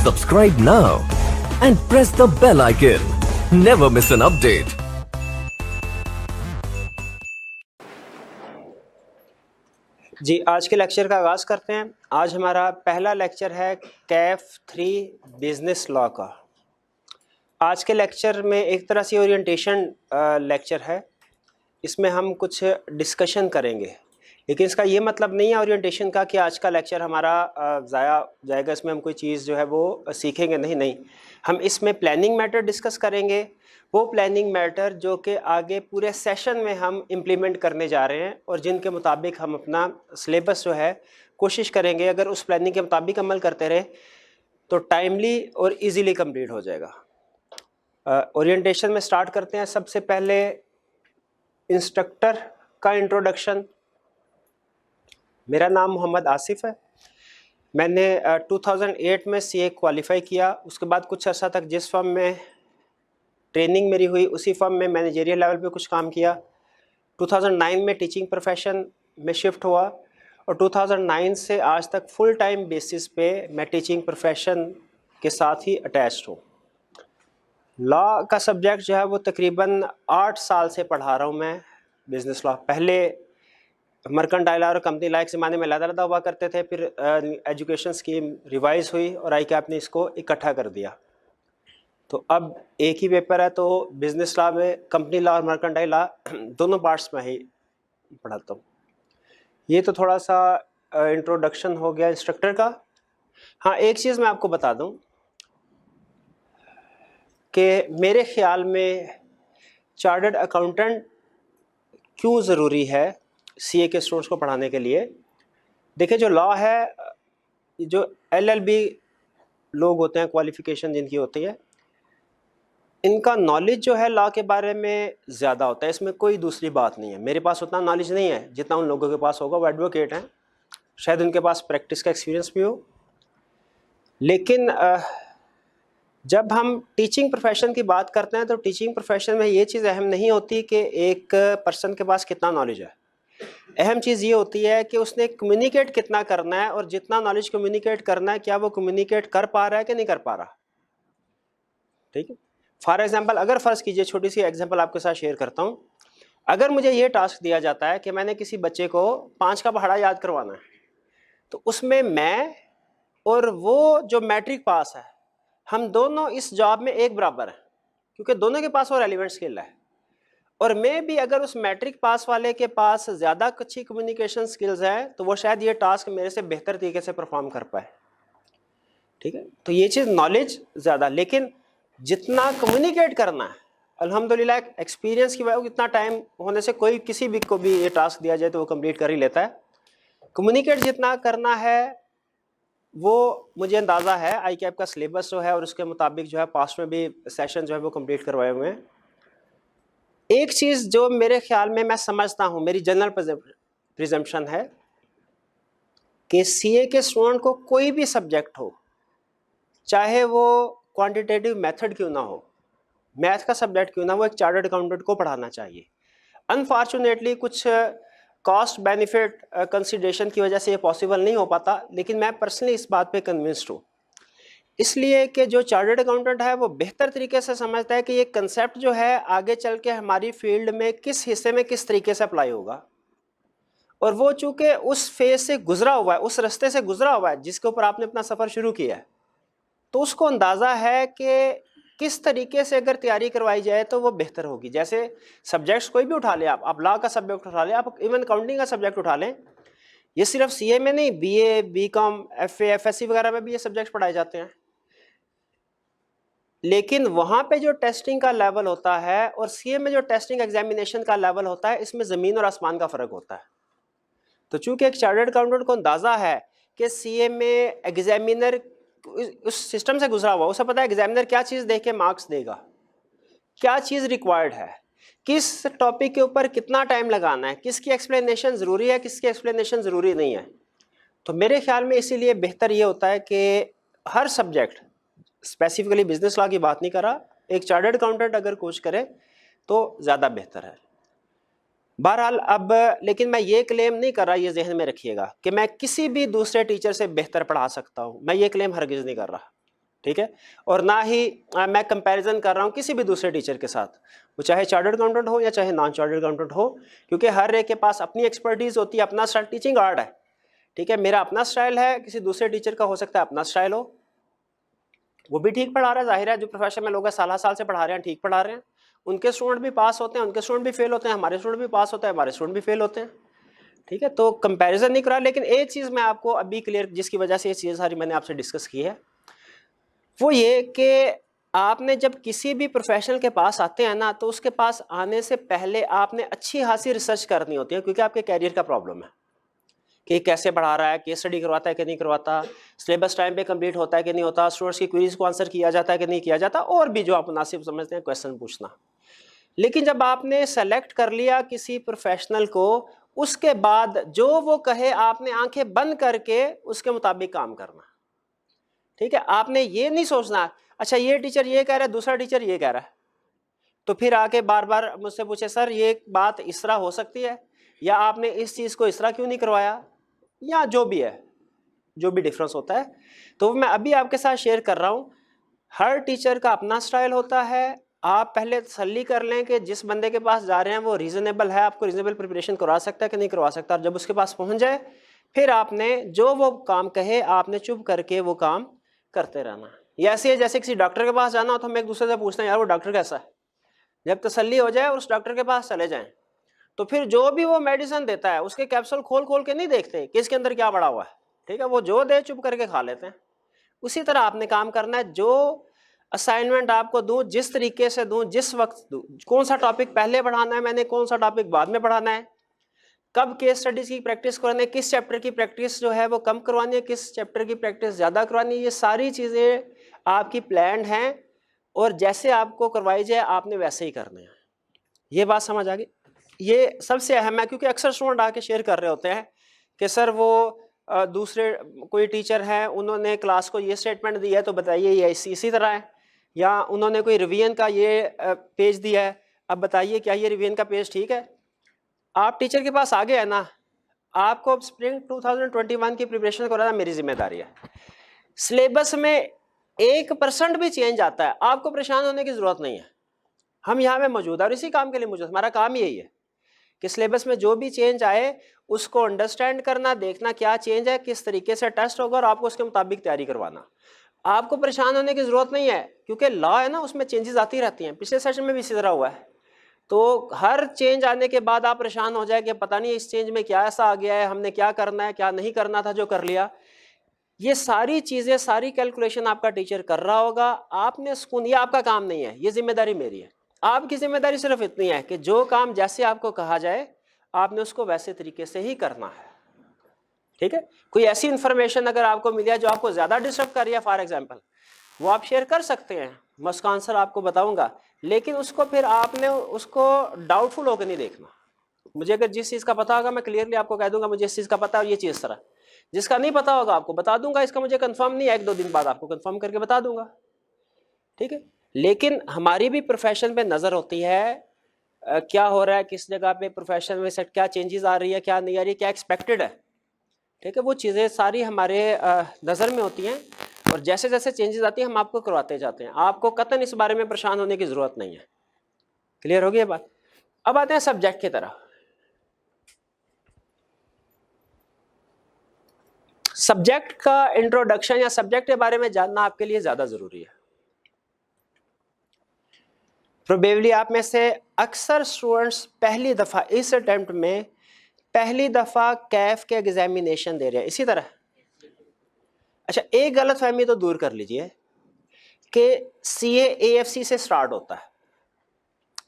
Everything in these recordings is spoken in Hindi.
Subscribe now and press the bell icon. Never miss an update. जी, आज के लेक्चर का आगाज़ करते हैं। आज हमारा पहला लेक्चर है कैफ 3 बिजनेस लॉ का। आज के लेक्चर में एक तरह से ओरिएंटेशन लेक्चर है। इसमें हम कुछ डिस्कशन करेंगे, लेकिन इसका ये मतलब नहीं है ओरिएंटेशन का कि आज का लेक्चर हमारा ज़ाया जाएगा, इसमें हम कोई चीज़ जो है वो सीखेंगे नहीं। हम इसमें प्लानिंग मैटर डिस्कस करेंगे, वो प्लानिंग मैटर जो कि आगे पूरे सेशन में हम इम्प्लीमेंट करने जा रहे हैं और जिनके मुताबिक हम अपना सिलेबस जो है कोशिश करेंगे, अगर उस प्लानिंग के मुताबिक अमल करते रहे तो टाइमली और इजीली कंप्लीट हो जाएगा। ओरिएंटेशन में स्टार्ट करते हैं। सबसे पहले इंस्ट्रक्टर का इंट्रोडक्शन। मेरा नाम मोहम्मद आसिफ है। मैंने 2008 में सीए क्वालिफाई किया। उसके बाद कुछ अर्सा तक जिस फर्म में ट्रेनिंग मेरी हुई उसी फर्म में मैनेजरियल लेवल पे कुछ काम किया। 2009 में टीचिंग प्रोफेशन में शिफ्ट हुआ और 2009 से आज तक फुल टाइम बेसिस पे मैं टीचिंग प्रोफेशन के साथ ही अटैच्ड हूँ। लॉ का सब्जेक्ट जो है वो तकरीबन 8 साल से पढ़ा रहा हूँ मैं बिज़नेस लॉ। पहले मर्केंटाइल और कंपनी लॉ एक ज़माने में अलग-अलग हुआ करते थे, फिर एजुकेशन स्कीम रिवाइज हुई और ICAP ने इसको इकट्ठा कर दिया। तो अब एक ही पेपर है, तो बिज़नेस लॉ में कंपनी लॉ और मर्केंटाइल लॉ दोनों पार्ट्स में ही पढ़ाता हूँ। ये तो थोड़ा सा इंट्रोडक्शन हो गया इंस्ट्रक्टर का। हाँ, एक चीज़ मैं आपको बता दूँ कि मेरे ख्याल में चार्टर्ड अकाउंटेंट क्यों ज़रूरी है सीए के स्टूडेंट्स को पढ़ाने के लिए। देखिए, जो लॉ है, जो LLB लोग होते हैं, क्वालिफ़िकेशन जिनकी होती है, इनका नॉलेज जो है लॉ के बारे में ज़्यादा होता है। इसमें कोई दूसरी बात नहीं है। मेरे पास उतना नॉलेज नहीं है जितना उन लोगों के पास होगा। वो एडवोकेट हैं, शायद उनके पास प्रैक्टिस का एक्सपीरियंस भी हो, लेकिन जब हम टीचिंग प्रोफेशन की बात करते हैं तो टीचिंग प्रोफेशन में ये चीज़ अहम नहीं होती कि एक पर्सन के पास कितना नॉलेज है। अहम चीज़ ये होती है कि उसने कम्युनिकेट कितना करना है और जितना नॉलेज कम्युनिकेट करना है, क्या वो कम्युनिकेट कर पा रहा है कि नहीं कर पा रहा। ठीक है। फॉर एग्जांपल, अगर फ़र्ज़ कीजिए, छोटी सी एग्जांपल आपके साथ शेयर करता हूँ। अगर मुझे ये टास्क दिया जाता है कि मैंने किसी बच्चे को 5 का पहाड़ा याद करवाना है, तो उसमें मैं और वो जो मैट्रिक पास है, हम दोनों इस जॉब में एक बराबर हैं, क्योंकि दोनों के पास वो रेलिवेंट स्किल है। और मैं भी अगर उस मैट्रिक पास वाले के पास ज़्यादा अच्छी कम्युनिकेशन स्किल्स है तो वो शायद ये टास्क मेरे से बेहतर तरीके से परफॉर्म कर पाए। ठीक है। तो ये चीज़ नॉलेज ज़्यादा, लेकिन जितना कम्युनिकेट करना है, अल्हम्दुलिल्लाह एक्सपीरियंस की वजह, इतना टाइम होने से कोई किसी भी को भी ये टास्क दिया जाए तो वो कंप्लीट कर ही लेता है। कम्युनिकेट जितना करना है वो मुझे अंदाज़ा है। ICAP का सिलेबस जो है और उसके मुताबिक जो है पास्ट में भी सेशन जो है वो कंप्लीट करवाए हुए हैं। एक चीज़ जो मेरे ख्याल में मैं समझता हूँ, मेरी जनरल प्रिजम्पशन है कि सीए के स्टूडेंट को कोई भी सब्जेक्ट हो, चाहे वो क्वांटिटेटिव मेथड क्यों ना हो, मैथ का सब्जेक्ट क्यों ना, वो एक चार्टर्ड अकाउंटेंट को पढ़ाना चाहिए। अनफॉर्चुनेटली कुछ कॉस्ट बेनिफिट कंसिडरेशन की वजह से ये पॉसिबल नहीं हो पाता, लेकिन मैं पर्सनली इस बात पे कन्विंस्ड हूँ, इसलिए कि जो चार्टर्ड अकाउंटेंट है वो बेहतर तरीके से समझता है कि ये कंसेप्ट जो है आगे चल के हमारी फील्ड में किस हिस्से में किस तरीके से अप्लाई होगा, और वो चूंकि उस फेज से गुजरा हुआ है, उस रास्ते से गुजरा हुआ है जिसके ऊपर आपने अपना सफ़र शुरू किया है, तो उसको अंदाज़ा है कि किस तरीके से अगर तैयारी करवाई जाए तो वो बेहतर होगी। जैसे सब्जेक्ट्स कोई भी उठा लें, आप लॉ का सब्जेक्ट उठा लें, आप इवन अकाउंटिंग का सब्जेक्ट उठा लें, ये सिर्फ सीए में नहीं, BA, BCom, FA, FSC वगैरह में भी ये सब्जेक्ट्स पढ़ाए जाते हैं। लेकिन वहाँ पे जो टेस्टिंग का लेवल होता है और सीए में जो टेस्टिंग एग्जामिनेशन का लेवल होता है, इसमें ज़मीन और आसमान का फ़र्क होता है। तो चूंकि एक चार्टर्ड अकाउंटेंट को अंदाज़ा है कि सीए में एग्जामिनर उस सिस्टम से गुजरा हुआ, उसे पता है एग्जामिनर क्या चीज़ देख के मार्क्स देगा, क्या चीज़ रिक्वायर्ड है, किस टॉपिक के ऊपर कितना टाइम लगाना है, किसकी एक्सप्लेनेशन ज़रूरी है, किसकी एक्सप्लेनेशन ज़रूरी नहीं है। तो मेरे ख्याल में इसीलिए बेहतर ये होता है कि हर सब्जेक्ट, स्पेसिफिकली बिजनेस लॉ की बात नहीं कर रहा, एक चार्टर्ड अकाउंटेंट अगर कोच करे तो ज़्यादा बेहतर है। बहरहाल अब, लेकिन मैं ये क्लेम नहीं कर रहा, ये जहन में रखिएगा, कि मैं किसी भी दूसरे टीचर से बेहतर पढ़ा सकता हूँ। मैं ये क्लेम हरगिज़ नहीं कर रहा। ठीक है। और ना ही मैं कंपैरिजन कर रहा हूँ किसी भी दूसरे टीचर के साथ, वो चाहे चार्टर्ड अकाउंटेंट हो या चाहे नॉन चार्टर्ड अकाउंटेंट हो, क्योंकि हर एक के पास अपनी एक्सपर्टीज होती है, अपना स्टाइल, टीचिंग आर्ट है, ठीक है। मेरा अपना स्टाइल है, किसी दूसरे टीचर का हो सकता है अपना स्टाइल हो, वो भी ठीक पढ़ा रहा है, जाहिर है जो प्रोफेशन में लोग साल साल से पढ़ा रहे हैं ठीक पढ़ा रहे हैं, उनके स्टूडेंट भी पास होते हैं, उनके स्टूडेंट भी फेल होते हैं, हमारे स्टूडेंट भी पास होते हैं, हमारे स्टूडेंट भी फेल होते हैं, ठीक है। तो कंपैरिजन नहीं करा, लेकिन एक चीज़ मैं आपको अभी क्लियर, जिसकी वजह से ये चीज़ सारी मैंने आपसे डिस्कस की है, वो ये कि आपने जब किसी भी प्रोफेशनल के पास आते हैं ना, तो उसके पास आने से पहले आपने अच्छी खासी रिसर्च करनी होती है, क्योंकि आपके कैरियर का प्रॉब्लम है कि कैसे पढ़ा रहा है, केस स्टडी करवाता है कि नहीं करवाता, सिलेबस टाइम पे कंप्लीट होता है कि नहीं होता, स्टूडेंट्स की क्वेरीज को आंसर किया जाता है कि नहीं किया जाता, और भी जो आप मुनासिब समझते हैं क्वेश्चन पूछना। लेकिन जब आपने सेलेक्ट कर लिया किसी प्रोफेशनल को, उसके बाद जो वो कहे आपने आंखें बंद करके उसके मुताबिक काम करना, ठीक है। आपने ये नहीं सोचना अच्छा ये टीचर ये कह रहा है, दूसरा टीचर ये कह रहा है, तो फिर आके बार बार मुझसे पूछे सर ये बात इस तरह हो सकती है, या आपने इस चीज़ को इस तरह क्यों नहीं करवाया, या जो भी है, जो भी डिफरेंस होता है। तो मैं अभी आपके साथ शेयर कर रहा हूँ, हर टीचर का अपना स्टाइल होता है। आप पहले तसल्ली कर लें कि जिस बंदे के पास जा रहे हैं वो रीज़नेबल है, आपको रीज़नेबल प्रिपरेशन करवा सकता है कि नहीं करवा सकता, और जब उसके पास पहुँच जाए फिर आपने जो वो काम कहे आपने चुप करके वो काम करते रहना। ये ऐसे है जैसे किसी डॉक्टर के पास जाना हो तो हम एक दूसरे से पूछते हैं यार वो डॉक्टर कैसा है, जब तसल्ली हो जाए और उस डॉक्टर के पास चले जाएं, तो फिर जो भी वो मेडिसिन देता है उसके कैप्सूल खोल खोल के नहीं देखते कि इसके अंदर क्या पड़ा हुआ है, ठीक है, वो जो दे चुप करके खा लेते हैं। उसी तरह आपने काम करना है, जो असाइनमेंट आपको दूं, जिस तरीके से दूं, जिस वक्त दूं, कौन सा टॉपिक पहले पढ़ाना है मैंने, कौन सा टॉपिक बाद में पढ़ाना है, कब केस स्टडीज की प्रैक्टिस करवानी है, किस चैप्टर की प्रैक्टिस जो है वो कम करवानी है, किस चैप्टर की प्रैक्टिस ज़्यादा करवानी है, ये सारी चीज़ें आपकी प्लान्ड हैं, और जैसे आपको करवाई जाए आपने वैसे ही करना है। ये बात समझ आ गई? ये सबसे अहम है, क्योंकि अक्सर स्टूडेंट आके शेयर कर रहे होते हैं कि सर वो दूसरे कोई टीचर हैं उन्होंने क्लास को ये स्टेटमेंट दिया है तो बताइए ये इसी तरह है, या उन्होंने कोई रिवीजन का ये पेज दिया है, अब बताइए क्या ये रिवीजन का पेज ठीक है। आप टीचर के पास आ गए हैं ना, आपको स्प्रिंग 2021 की प्रिपरेशन कराना मेरी जिम्मेदारी है। सिलेबस में 1% भी चेंज आता है आपको परेशान होने की जरूरत नहीं है, हम यहाँ में मौजूद है और इसी काम के लिए मौजूद, हमारा काम यही है कि सिलेबस में जो भी चेंज आए उसको अंडरस्टैंड करना, देखना क्या चेंज है, किस तरीके से टेस्ट होगा, और आपको उसके मुताबिक तैयारी करवाना। आपको परेशान होने की जरूरत नहीं है, क्योंकि लॉ है ना, उसमें चेंजेस आती रहती हैं, पिछले सेशन में भी इसी तरह हुआ है। तो हर चेंज आने के बाद आप परेशान हो जाए कि पता नहीं इस चेंज में क्या ऐसा आ गया है, हमने क्या करना है, क्या नहीं करना था जो कर लिया। ये सारी चीज़ें, सारी कैलकुलेशन आपका टीचर कर रहा होगा, आपने सुकून, ये आपका काम नहीं है, ये जिम्मेदारी मेरी है। आपकी जिम्मेदारी सिर्फ इतनी है कि जो काम जैसे आपको कहा जाए आपने उसको वैसे तरीके से ही करना है, ठीक है। कोई ऐसी इन्फॉर्मेशन अगर आपको मिली है जो आपको ज़्यादा डिस्टर्ब कर रही है फॉर एग्जांपल, वो आप शेयर कर सकते हैं, मैं उसका आंसर आपको बताऊंगा, लेकिन उसको फिर आपने उसको डाउटफुल होकर नहीं देखना। मुझे अगर जिस चीज़ का पता होगा मैं क्लियरली आपको कह दूंगा मुझे इस चीज़ का पता है और ये चीज़ इस तरह, जिसका नहीं पता होगा आपको बता दूंगा, इसका मुझे कंफर्म नहीं है, 1-2 दिन बाद आपको कंफर्म करके बता दूंगा, ठीक है। लेकिन हमारी भी प्रोफेशन पे नज़र होती है क्या हो रहा है, किस जगह पे प्रोफेशन में सेट क्या चेंजेस आ रही है, क्या नहीं आ रही है, क्या एक्सपेक्टेड है, ठीक है। वो चीज़ें सारी हमारे नज़र में होती हैं, और जैसे जैसे चेंजेस आती हैं हम आपको करवाते जाते हैं, आपको कतन इस बारे में परेशान होने की ज़रूरत नहीं है। क्लियर हो गई ये बात? अब आते हैं सब्जेक्ट की तरफ। सब्जेक्ट का इंट्रोडक्शन या सब्जेक्ट के बारे में जानना आपके लिए ज़्यादा ज़रूरी है। प्रोबेबली आप में से अक्सर स्टूडेंट्स पहली दफ़ा इस अटेम्प्ट में पहली दफ़ा कैफ के एग्जामिनेशन दे रहे हैं, इसी तरह। अच्छा, एक गलत फहमी तो दूर कर लीजिए कि CA AFC से स्टार्ट होता है,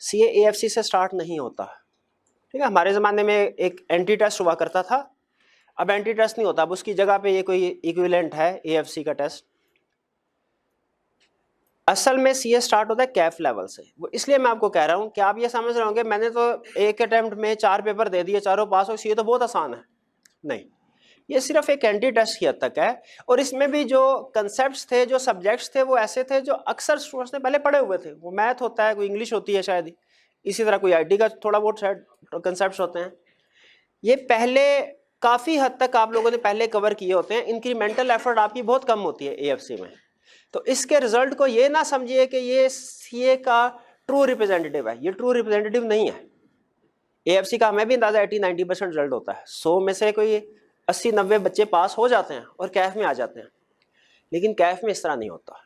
CA AFC से स्टार्ट नहीं होता, ठीक है। हमारे ज़माने में एक एंटी टेस्ट हुआ करता था, अब एंटी टेस्ट नहीं होता, अब उसकी जगह पे ये कोई इक्विवेलेंट है AFC का टेस्ट। असल में CA स्टार्ट होता है कैफ लेवल से, वो इसलिए मैं आपको कह रहा हूँ कि आप ये समझ रहे होंगे मैंने तो एक अटेम्प्ट में 4 पेपर दे दिए, चारों पास हो, CA तो बहुत आसान है। नहीं, ये सिर्फ एक एंटी टेस्ट की हद तक है, और इसमें भी जो कंसेप्ट्स थे, जो सब्जेक्ट्स थे, वो ऐसे थे जो अक्सर स्टूडेंट्स ने पहले पढ़े हुए थे। वो मैथ होता है, कोई इंग्लिश होती है शायद, इसी तरह कोई IT का थोड़ा बहुत शायद कंसेप्ट्स होते हैं, ये पहले काफ़ी हद तक आप लोगों ने पहले कवर किए होते हैं। इंक्रीमेंटल एफर्ट आपकी बहुत कम होती है AFC में, तो इसके रिजल्ट को ये ना समझिए कि ये सीए का ट्रू रिप्रेजेंटेटिव है, ये ट्रू रिप्रेजेंटेटिव नहीं है। एएफसी का हमें भी अंदाजा 80-90% रिजल्ट होता है, 100 में से कोई 80-90 बच्चे पास हो जाते हैं और कैफ में आ जाते हैं, लेकिन कैफ में इस तरह नहीं होता।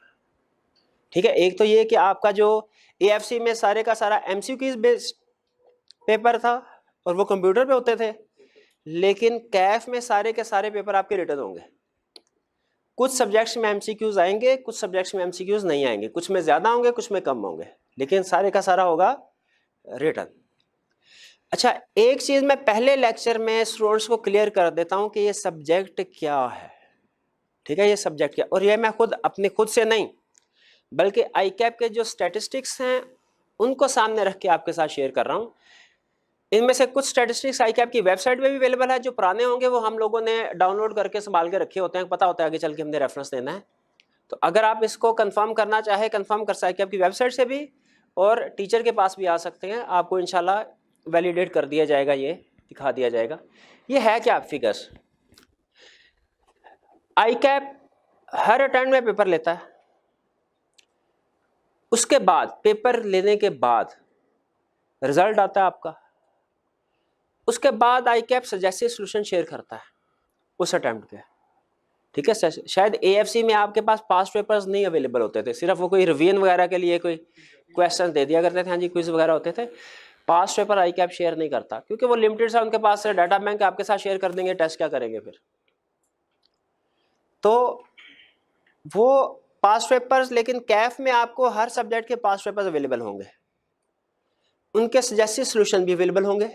ठीक है, एक तो ये कि आपका जो एएफसी में सारे का सारा एमसीक्यूज बेस्ड पेपर था और वो कंप्यूटर पे होते थे, लेकिन कैफ में सारे के सारे पेपर आपके रिटन होंगे। कुछ सब्जेक्ट्स में एमसीक्यूज आएंगे, कुछ सब्जेक्ट्स में एमसीक्यूज नहीं आएंगे, कुछ में ज्यादा होंगे, कुछ में कम होंगे, लेकिन सारे का सारा होगा रिटन। अच्छा, एक चीज मैं पहले लेक्चर में स्टूडेंट्स को क्लियर कर देता हूं कि ये सब्जेक्ट क्या है। ठीक है, ये सब्जेक्ट क्या, और ये मैं अपने खुद से नहीं बल्कि आईकैप के जो स्टैटिस्टिक्स हैं उनको सामने रख के आपके साथ शेयर कर रहा हूं। इनमें से कुछ स्टैटिस्टिक्स आईकैप की वेबसाइट पे भी अवेलेबल है, जो पुराने होंगे वो हम लोगों ने डाउनलोड करके संभाल के रखे होते हैं, पता होता है आगे चल के हमने रेफरेंस देना है। तो अगर आप इसको कंफर्म करना चाहे, कंफर्म कर सकते हैं आपकी वेबसाइट से भी, और टीचर के पास भी आ सकते हैं, आपको इंशाल्लाह वैलिडेट कर दिया जाएगा, ये दिखा दिया जाएगा। ये है क्या फिगर्स। आईकैप हर अटेम्प्ट में पेपर लेता है, उसके बाद पेपर लेने के बाद रिजल्ट आता है आपका, उसके बाद आईकैप सजेस्टेड सॉल्यूशन शेयर करता है उस अटेम्प्ट के। ठीक है, शायद एएफसी में आपके पास पास्ट पेपर्स नहीं अवेलेबल होते थे, सिर्फ वो कोई रिवीजन वगैरह के लिए कोई क्वेश्चन दे दिया करते थे, हाँ जी क्विज वगैरह होते थे। पास्ट पेपर आईकैप शेयर नहीं करता क्योंकि वो लिमिटेड सा उनके पास डाटा बैंक आपके साथ शेयर कर देंगे, टेस्ट क्या करेंगे फिर। तो वो पास्ट पेपर्स, लेकिन कैफ में आपको हर सब्जेक्ट के पास्ट पेपर्स अवेलेबल होंगे, उनके सजेस्टेड सॉल्यूशन भी अवेलेबल होंगे।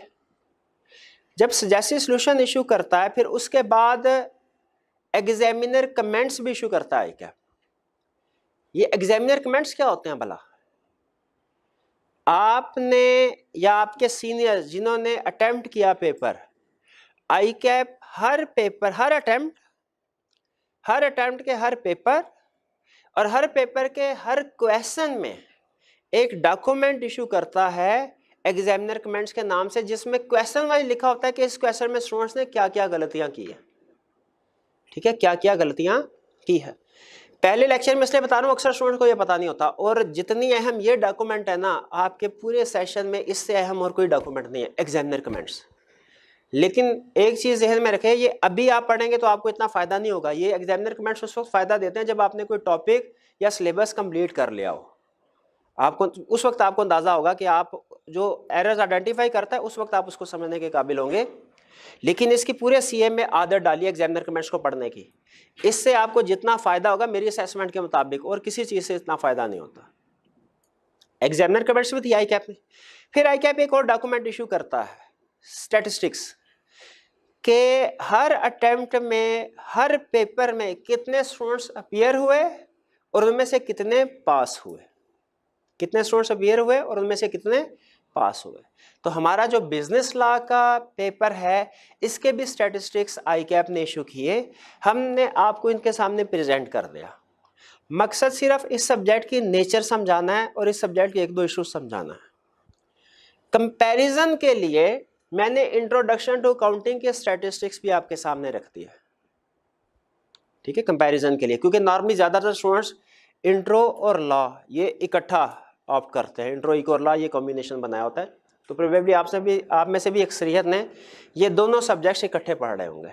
जब सजेस्टेड सॉल्यूशन इशू करता है, फिर उसके बाद एग्जामिनर कमेंट्स भी इशू करता है क्या। ये एग्जामिनर कमेंट्स क्या होते हैं भला। आपने या आपके सीनियर जिन्होंने अटेम्प्ट किया पेपर, आईकैप हर पेपर, हर अटेम्प्ट के हर पेपर और हर पेपर के हर क्वेश्चन में एक डॉक्यूमेंट इशू करता है एग्जामिनर कमेंट्स के नाम से, जिसमें क्वेश्चन वाइज लिखा होता है कि इस क्वेश्चन में स्टूडेंट्स ने क्या क्या गलतियां की है। ठीक है, क्या क्या गलतियां की है। पहले लेक्चर में इसलिए बता रहा हूं, अक्सर स्टूडेंट को ये पता नहीं होता, और जितनी अहम ये डॉक्यूमेंट है ना आपके पूरे सेशन में, इससे अहम और कोई डॉक्यूमेंट नहीं है एग्जामिनर कमेंट्स। लेकिन एक चीज ज़हन में रखें, ये अभी आप पढ़ेंगे तो आपको इतना फायदा नहीं होगा। ये एग्जामिनर कमेंट्स उस वक्त फायदा देते हैं जब आपने कोई टॉपिक या सिलेबस कंप्लीट कर लिया हो। आपको उस वक्त आपको अंदाजा होगा कि आप जो एरर्स आइडेंटिफाई करता है उस वक्त आप उसको समझने के काबिल होंगे। लेकिन इसकी पूरे सीए में आदत डालिए एग्जामिनर कमेंट्स को पढ़ने की, इससे आपको जितना फायदा होगा मेरी असेसमेंट के मुताबिक और किसी चीज से इतना फायदा नहीं होता। एग्जामिनर कमेंट्स में थी आईकैप में। फिर आईकैप एक और डॉक्यूमेंट इशू करता है स्टैटिस्टिक्स के हर अटेम्प्ट में, हर पेपर में कितने स्टूडेंट्स अपीयर हुए और उनमें से कितने पास हुए, कितने स्टूडेंट्स अपीयर हुए और उनमें से कितने पास हुए। तो हमारा जो बिजनेस लॉ का पेपर है, इसके भी स्टैटिस्टिक्स आईकैप ने इशू किए, हमने आपको इनके सामने प्रेजेंट कर दिया। मकसद सिर्फ इस सब्जेक्ट की नेचर समझाना है और इस सब्जेक्ट के एक दो इशू समझाना है। कंपैरिजन के लिए मैंने इंट्रोडक्शन टू काउंटिंग के स्टैटिस्टिक्स भी आपके सामने रख दिया। ठीक है, कंपैरिजन के लिए, क्योंकि नॉर्मली ज्यादातर स्टूडेंट्स इंट्रो और लॉ ये इकट्ठा ऑप्ट करते हैं, इंट्रो इको और लॉ ये कॉम्बिनेशन बनाया होता है। तो प्रोबेबली आप में से भी अक्सरियत ने ये दोनों सब्जेक्ट्स इकट्ठे पढ़ रहे होंगे।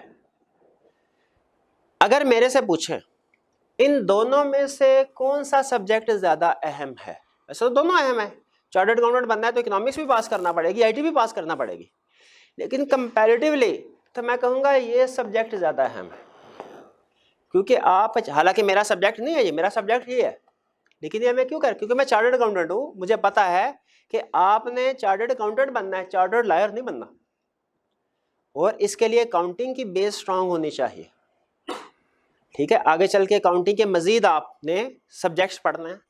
अगर मेरे से पूछें इन दोनों में से कौन सा सब्जेक्ट ज्यादा अहम है, वैसे तो दोनों अहम है। चार्टर्ड अकाउंटेंट बनना है तो इकोनॉमिक्स भी पास करना पड़ेगी, आईटी भी पास करना पड़ेगी, लेकिन कंपैरेटिवली तो मैं कहूँगा ये सब्जेक्ट ज़्यादा अहम है। क्योंकि आप, हालांकि मेरा सब्जेक्ट नहीं है ये, मेरा सब्जेक्ट ये है, लेकिन ये मैं क्यों कर, क्योंकि मैं चार्टर्ड अकाउंटेंट हूँ। मुझे पता है कि आपने चार्टर्ड अकाउंटेंट बनना है, चार्टर्ड लॉयर नहीं बनना, और इसके लिए अकाउंटिंग की बेस स्ट्रांग होनी चाहिए। ठीक है, आगे चल के अकाउंटिंग के मजीद आपने सब्जेक्ट्स पढ़ना है।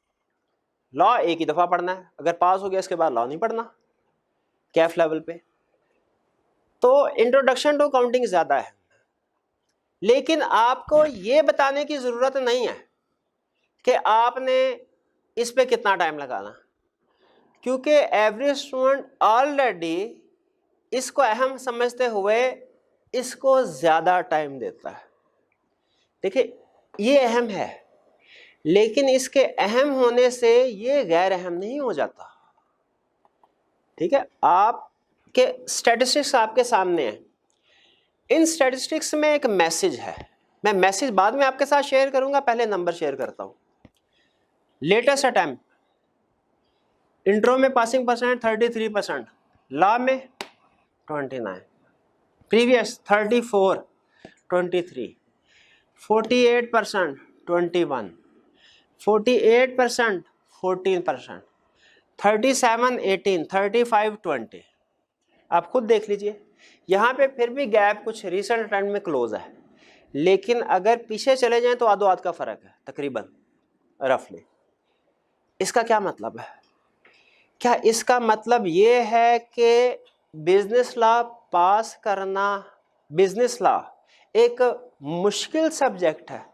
लॉ एक ही दफ़ा पढ़ना है, अगर पास हो गया इसके बाद लॉ नहीं पढ़ना कैफ लेवल पे। तो इंट्रोडक्शन टू अकाउंटिंग ज़्यादा है, लेकिन आपको ये बताने की ज़रूरत नहीं है कि आपने इस पे कितना टाइम लगाना, क्योंकि एवरेज स्टूडेंट ऑलरेडी इसको अहम समझते हुए इसको ज़्यादा टाइम देता है। देखिए ये अहम है, लेकिन इसके अहम होने से ये गैर अहम नहीं हो जाता। ठीक है, आपके स्टैटिस्टिक्स आपके सामने है, इन स्टैटिस्टिक्स में एक मैसेज है, मैं मैसेज बाद में आपके साथ शेयर करूंगा, पहले नंबर शेयर करता हूं। लेटेस्ट अटेम्प्ट, इंट्रो में पासिंग परसेंट 33%, लॉ में 29, प्रीवियस 34, 23, 48%, 21, 48%, 14%, 37, 18, 35, 20। आप खुद देख लीजिए, यहाँ पे फिर भी गैप कुछ रिसेंट ट्रेंड में क्लोज है, लेकिन अगर पीछे चले जाएं तो आधो आध का फर्क है तकरीबन, रफली। इसका क्या मतलब है? क्या इसका मतलब ये है कि बिजनेस लॉ पास करना, बिजनेस लॉ एक मुश्किल सब्जेक्ट है?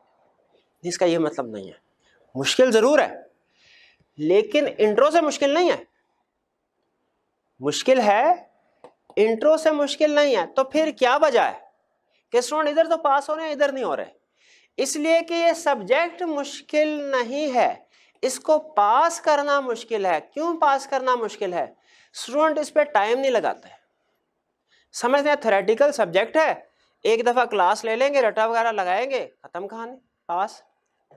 इसका ये मतलब नहीं है। मुश्किल जरूर है, लेकिन इंट्रो से मुश्किल नहीं है। मुश्किल है, इंट्रो से मुश्किल नहीं है। तो फिर क्या वजह है कि स्टूडेंट इधर तो पास हो रहे हैं, इधर नहीं हो रहे? इसलिए कि ये सब्जेक्ट मुश्किल नहीं है, इसको पास करना मुश्किल है। क्यों पास करना मुश्किल है? स्टूडेंट इस पे टाइम नहीं लगाते, समझते हैं थ्योरेटिकल सब्जेक्ट है, एक दफा क्लास ले लेंगे, रटा वगैरह लगाएंगे, खत्म कहानी, पास।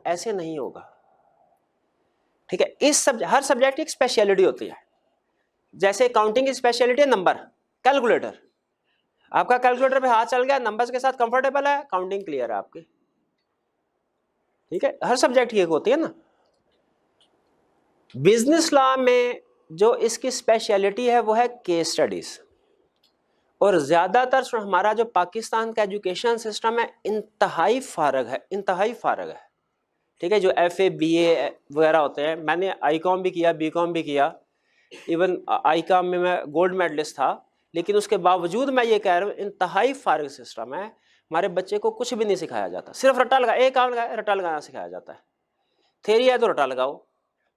ऐसे नहीं होगा। ठीक है, हर सब्जेक्ट की एक स्पेशलिटी होती है। जैसे अकाउंटिंग की स्पेशलिटी है नंबर, कैलकुलेटर। आपका कैलकुलेटर पे हाथ चल गया, नंबर्स के साथ कंफर्टेबल है, काउंटिंग क्लियर है आपकी। ठीक है, हर सब्जेक्ट की एक होती है ना। बिजनेस लॉ में जो इसकी स्पेशलिटी है वो है केस स्टडीज। और ज्यादातर हमारा जो पाकिस्तान का एजुकेशन सिस्टम है इंतहाई फारग है, इंतहाई फारग है। ठीक है, जो FA BA वगैरह होते हैं, मैंने ICOM भी किया, BCom भी किया, इवन ICOM में मैं गोल्ड मेडलिस्ट था, लेकिन उसके बावजूद मैं ये कह रहा हूँ इंतहाई फारग सिस्टम है। हमारे बच्चे को कुछ भी नहीं सिखाया जाता, सिर्फ रट्टा लगा, एक काम लगाया, रट्टा लगाना सिखाया जाता है। थ्योरी है तो रट्टा लगाओ,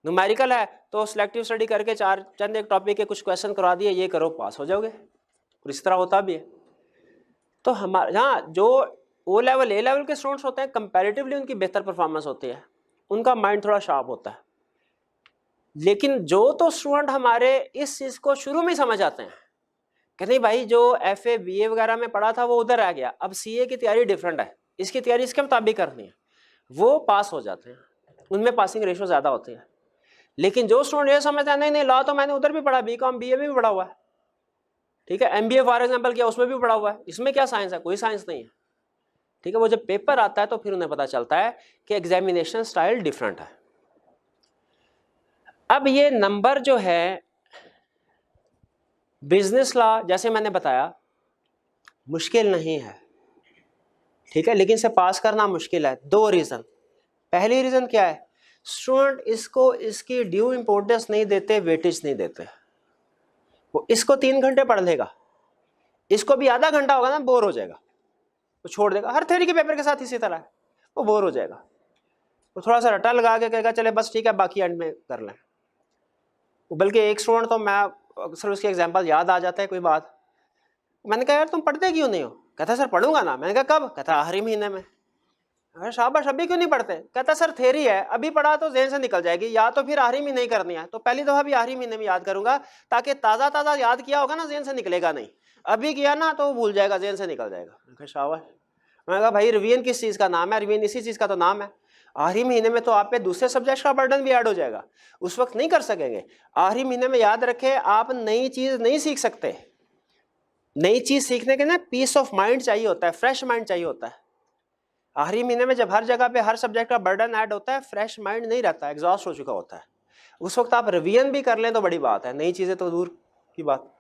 न्यूमेरिकल है तो सिलेक्टिव स्टडी करके चंद एक टॉपिक के कुछ क्वेश्चन करवा दिए, ये करो पास हो जाओगे। और इस तरह होता भी है। तो हमारे यहाँ जो O लेवल A लेवल के स्टूडेंट्स होते हैं, कंपैरेटिवली उनकी बेहतर परफॉर्मेंस होती है, उनका माइंड थोड़ा शार्प होता है। लेकिन जो तो स्टूडेंट हमारे इस चीज़ को शुरू में ही समझ आते हैं कि नहीं भाई जो FA BA वगैरह में पढ़ा था वो उधर रह गया, अब CA की तैयारी डिफरेंट है, इसकी तैयारी इसके मुताबिक करनी है, वो पास हो जाते हैं, उनमें पासिंग रेशो ज़्यादा होती है। लेकिन जो स्टूडेंट ये समझता है नहीं नहीं लॉ तो मैंने उधर भी पढ़ा, BCom BA में भी पढ़ा हुआ है, ठीक है, MBA फॉर एग्जाम्पल किया उसमें भी पढ़ा हुआ है, इसमें क्या साइंस है? कोई साइंस नहीं है। ठीक है, वो जब पेपर आता है तो फिर उन्हें पता चलता है कि एग्जामिनेशन स्टाइल डिफरेंट है। अब ये नंबर जो है बिजनेस लॉ, जैसे मैंने बताया, मुश्किल नहीं है, ठीक है, लेकिन इसे पास करना मुश्किल है। दो रीजन। पहली रीजन क्या है? स्टूडेंट इसको इसकी ड्यू इंपॉर्टेंस नहीं देते, वेटेज नहीं देते। वो इसको 3 घंटे पढ़ लेगा, इसको भी आधा घंटा होगा ना, बोर हो जाएगा, वो छोड़ देगा। हर थ्योरी के पेपर के साथ इसी तरह है, वो बोर हो जाएगा, वो थोड़ा सा रटा लगा के कहेगा चले बस ठीक है बाकी एंड में कर लें। बल्कि एक स्टूडेंट तो मैं अक्सर उसके एग्जाम्पल याद आ जाता है, कोई बात, मैंने कहा यार तुम पढ़ते क्यों नहीं हो? कहता सर पढ़ूंगा ना। मैंने कहा कब? कहता आखिरी महीने में। अरे शाबाश, अभी क्यों नहीं पढ़ते? कहता सर थ्योरी है, अभी पढ़ा तो ज़हन से निकल जाएगी, या तो फिर आखिरी महीने ही करनी है, तो पहली दफ़ा भी आखिरी महीने में याद करूंगा, ताकि ताज़ा ताज़ा याद किया होगा ना, ज़हन से निकलेगा नहीं। अभी किया ना तो भूल जाएगा, ज़हन से निकल जाएगा। शाबाश। मैंने कहा भाई रिवीजन किस चीज़ का नाम है? रिवीजन इसी चीज़ का तो नाम है। आखिरी महीने में तो आप पे दूसरे सब्जेक्ट का बर्डन भी ऐड हो जाएगा, उस वक्त नहीं कर सकेंगे। आखिरी महीने में याद रखें, आप नई चीज़ नहीं सीख सकते। नई चीज़ सीखने के ना पीस ऑफ माइंड चाहिए होता है, फ्रेश माइंड चाहिए होता है। आखिरी महीने में जब हर जगह पे हर सब्जेक्ट का बर्डन ऐड होता है, फ्रेश माइंड नहीं रहता, एग्जॉस्ट हो चुका होता है। उस वक्त आप रिवीजन भी कर लें तो बड़ी बात है, नई चीज़ें तो दूर की बात।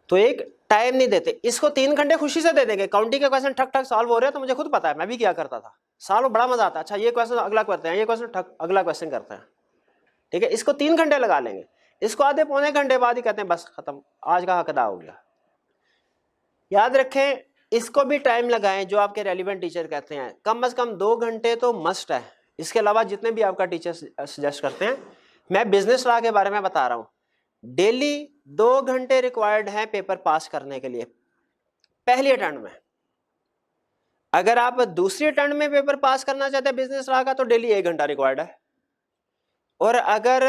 तो एक टाइम नहीं देते, इसको 3 घंटे खुशी से दे देंगे। काउंटिंग के क्वेश्चन ठक ठक सॉल्व हो रहे हैं तो मुझे खुद पता है, मैं भी क्या करता था, सॉल्व बड़ा मजा आता है। अच्छा ये क्वेश्चन अगला करते हैं, ये क्वेश्चन ठक अगला क्वेश्चन करते हैं, ठीक है। इसको 3 घंटे लगा लेंगे, इसको आधे पौने घंटे बाद ही कहते हैं बस खत्म, आज का हक अदा हो गया। याद रखें, इसको भी टाइम लगाएं जो आपके रेलिवेंट टीचर कहते हैं, कम से कम 2 घंटे तो मस्ट है। इसके अलावा जितने भी आपका टीचर सजेस्ट करते हैं, मैं बिजनेस लॉ के बारे में बता रहा हूँ, डेली 2 घंटे रिक्वायर्ड हैं पेपर पास करने के लिए, पहली अटेम्प्ट में। अगर आप दूसरी अटेम्प्ट में पेपर पास करना चाहते हैं बिजनेस लॉ का तो डेली 1 घंटा रिक्वायर्ड है, और अगर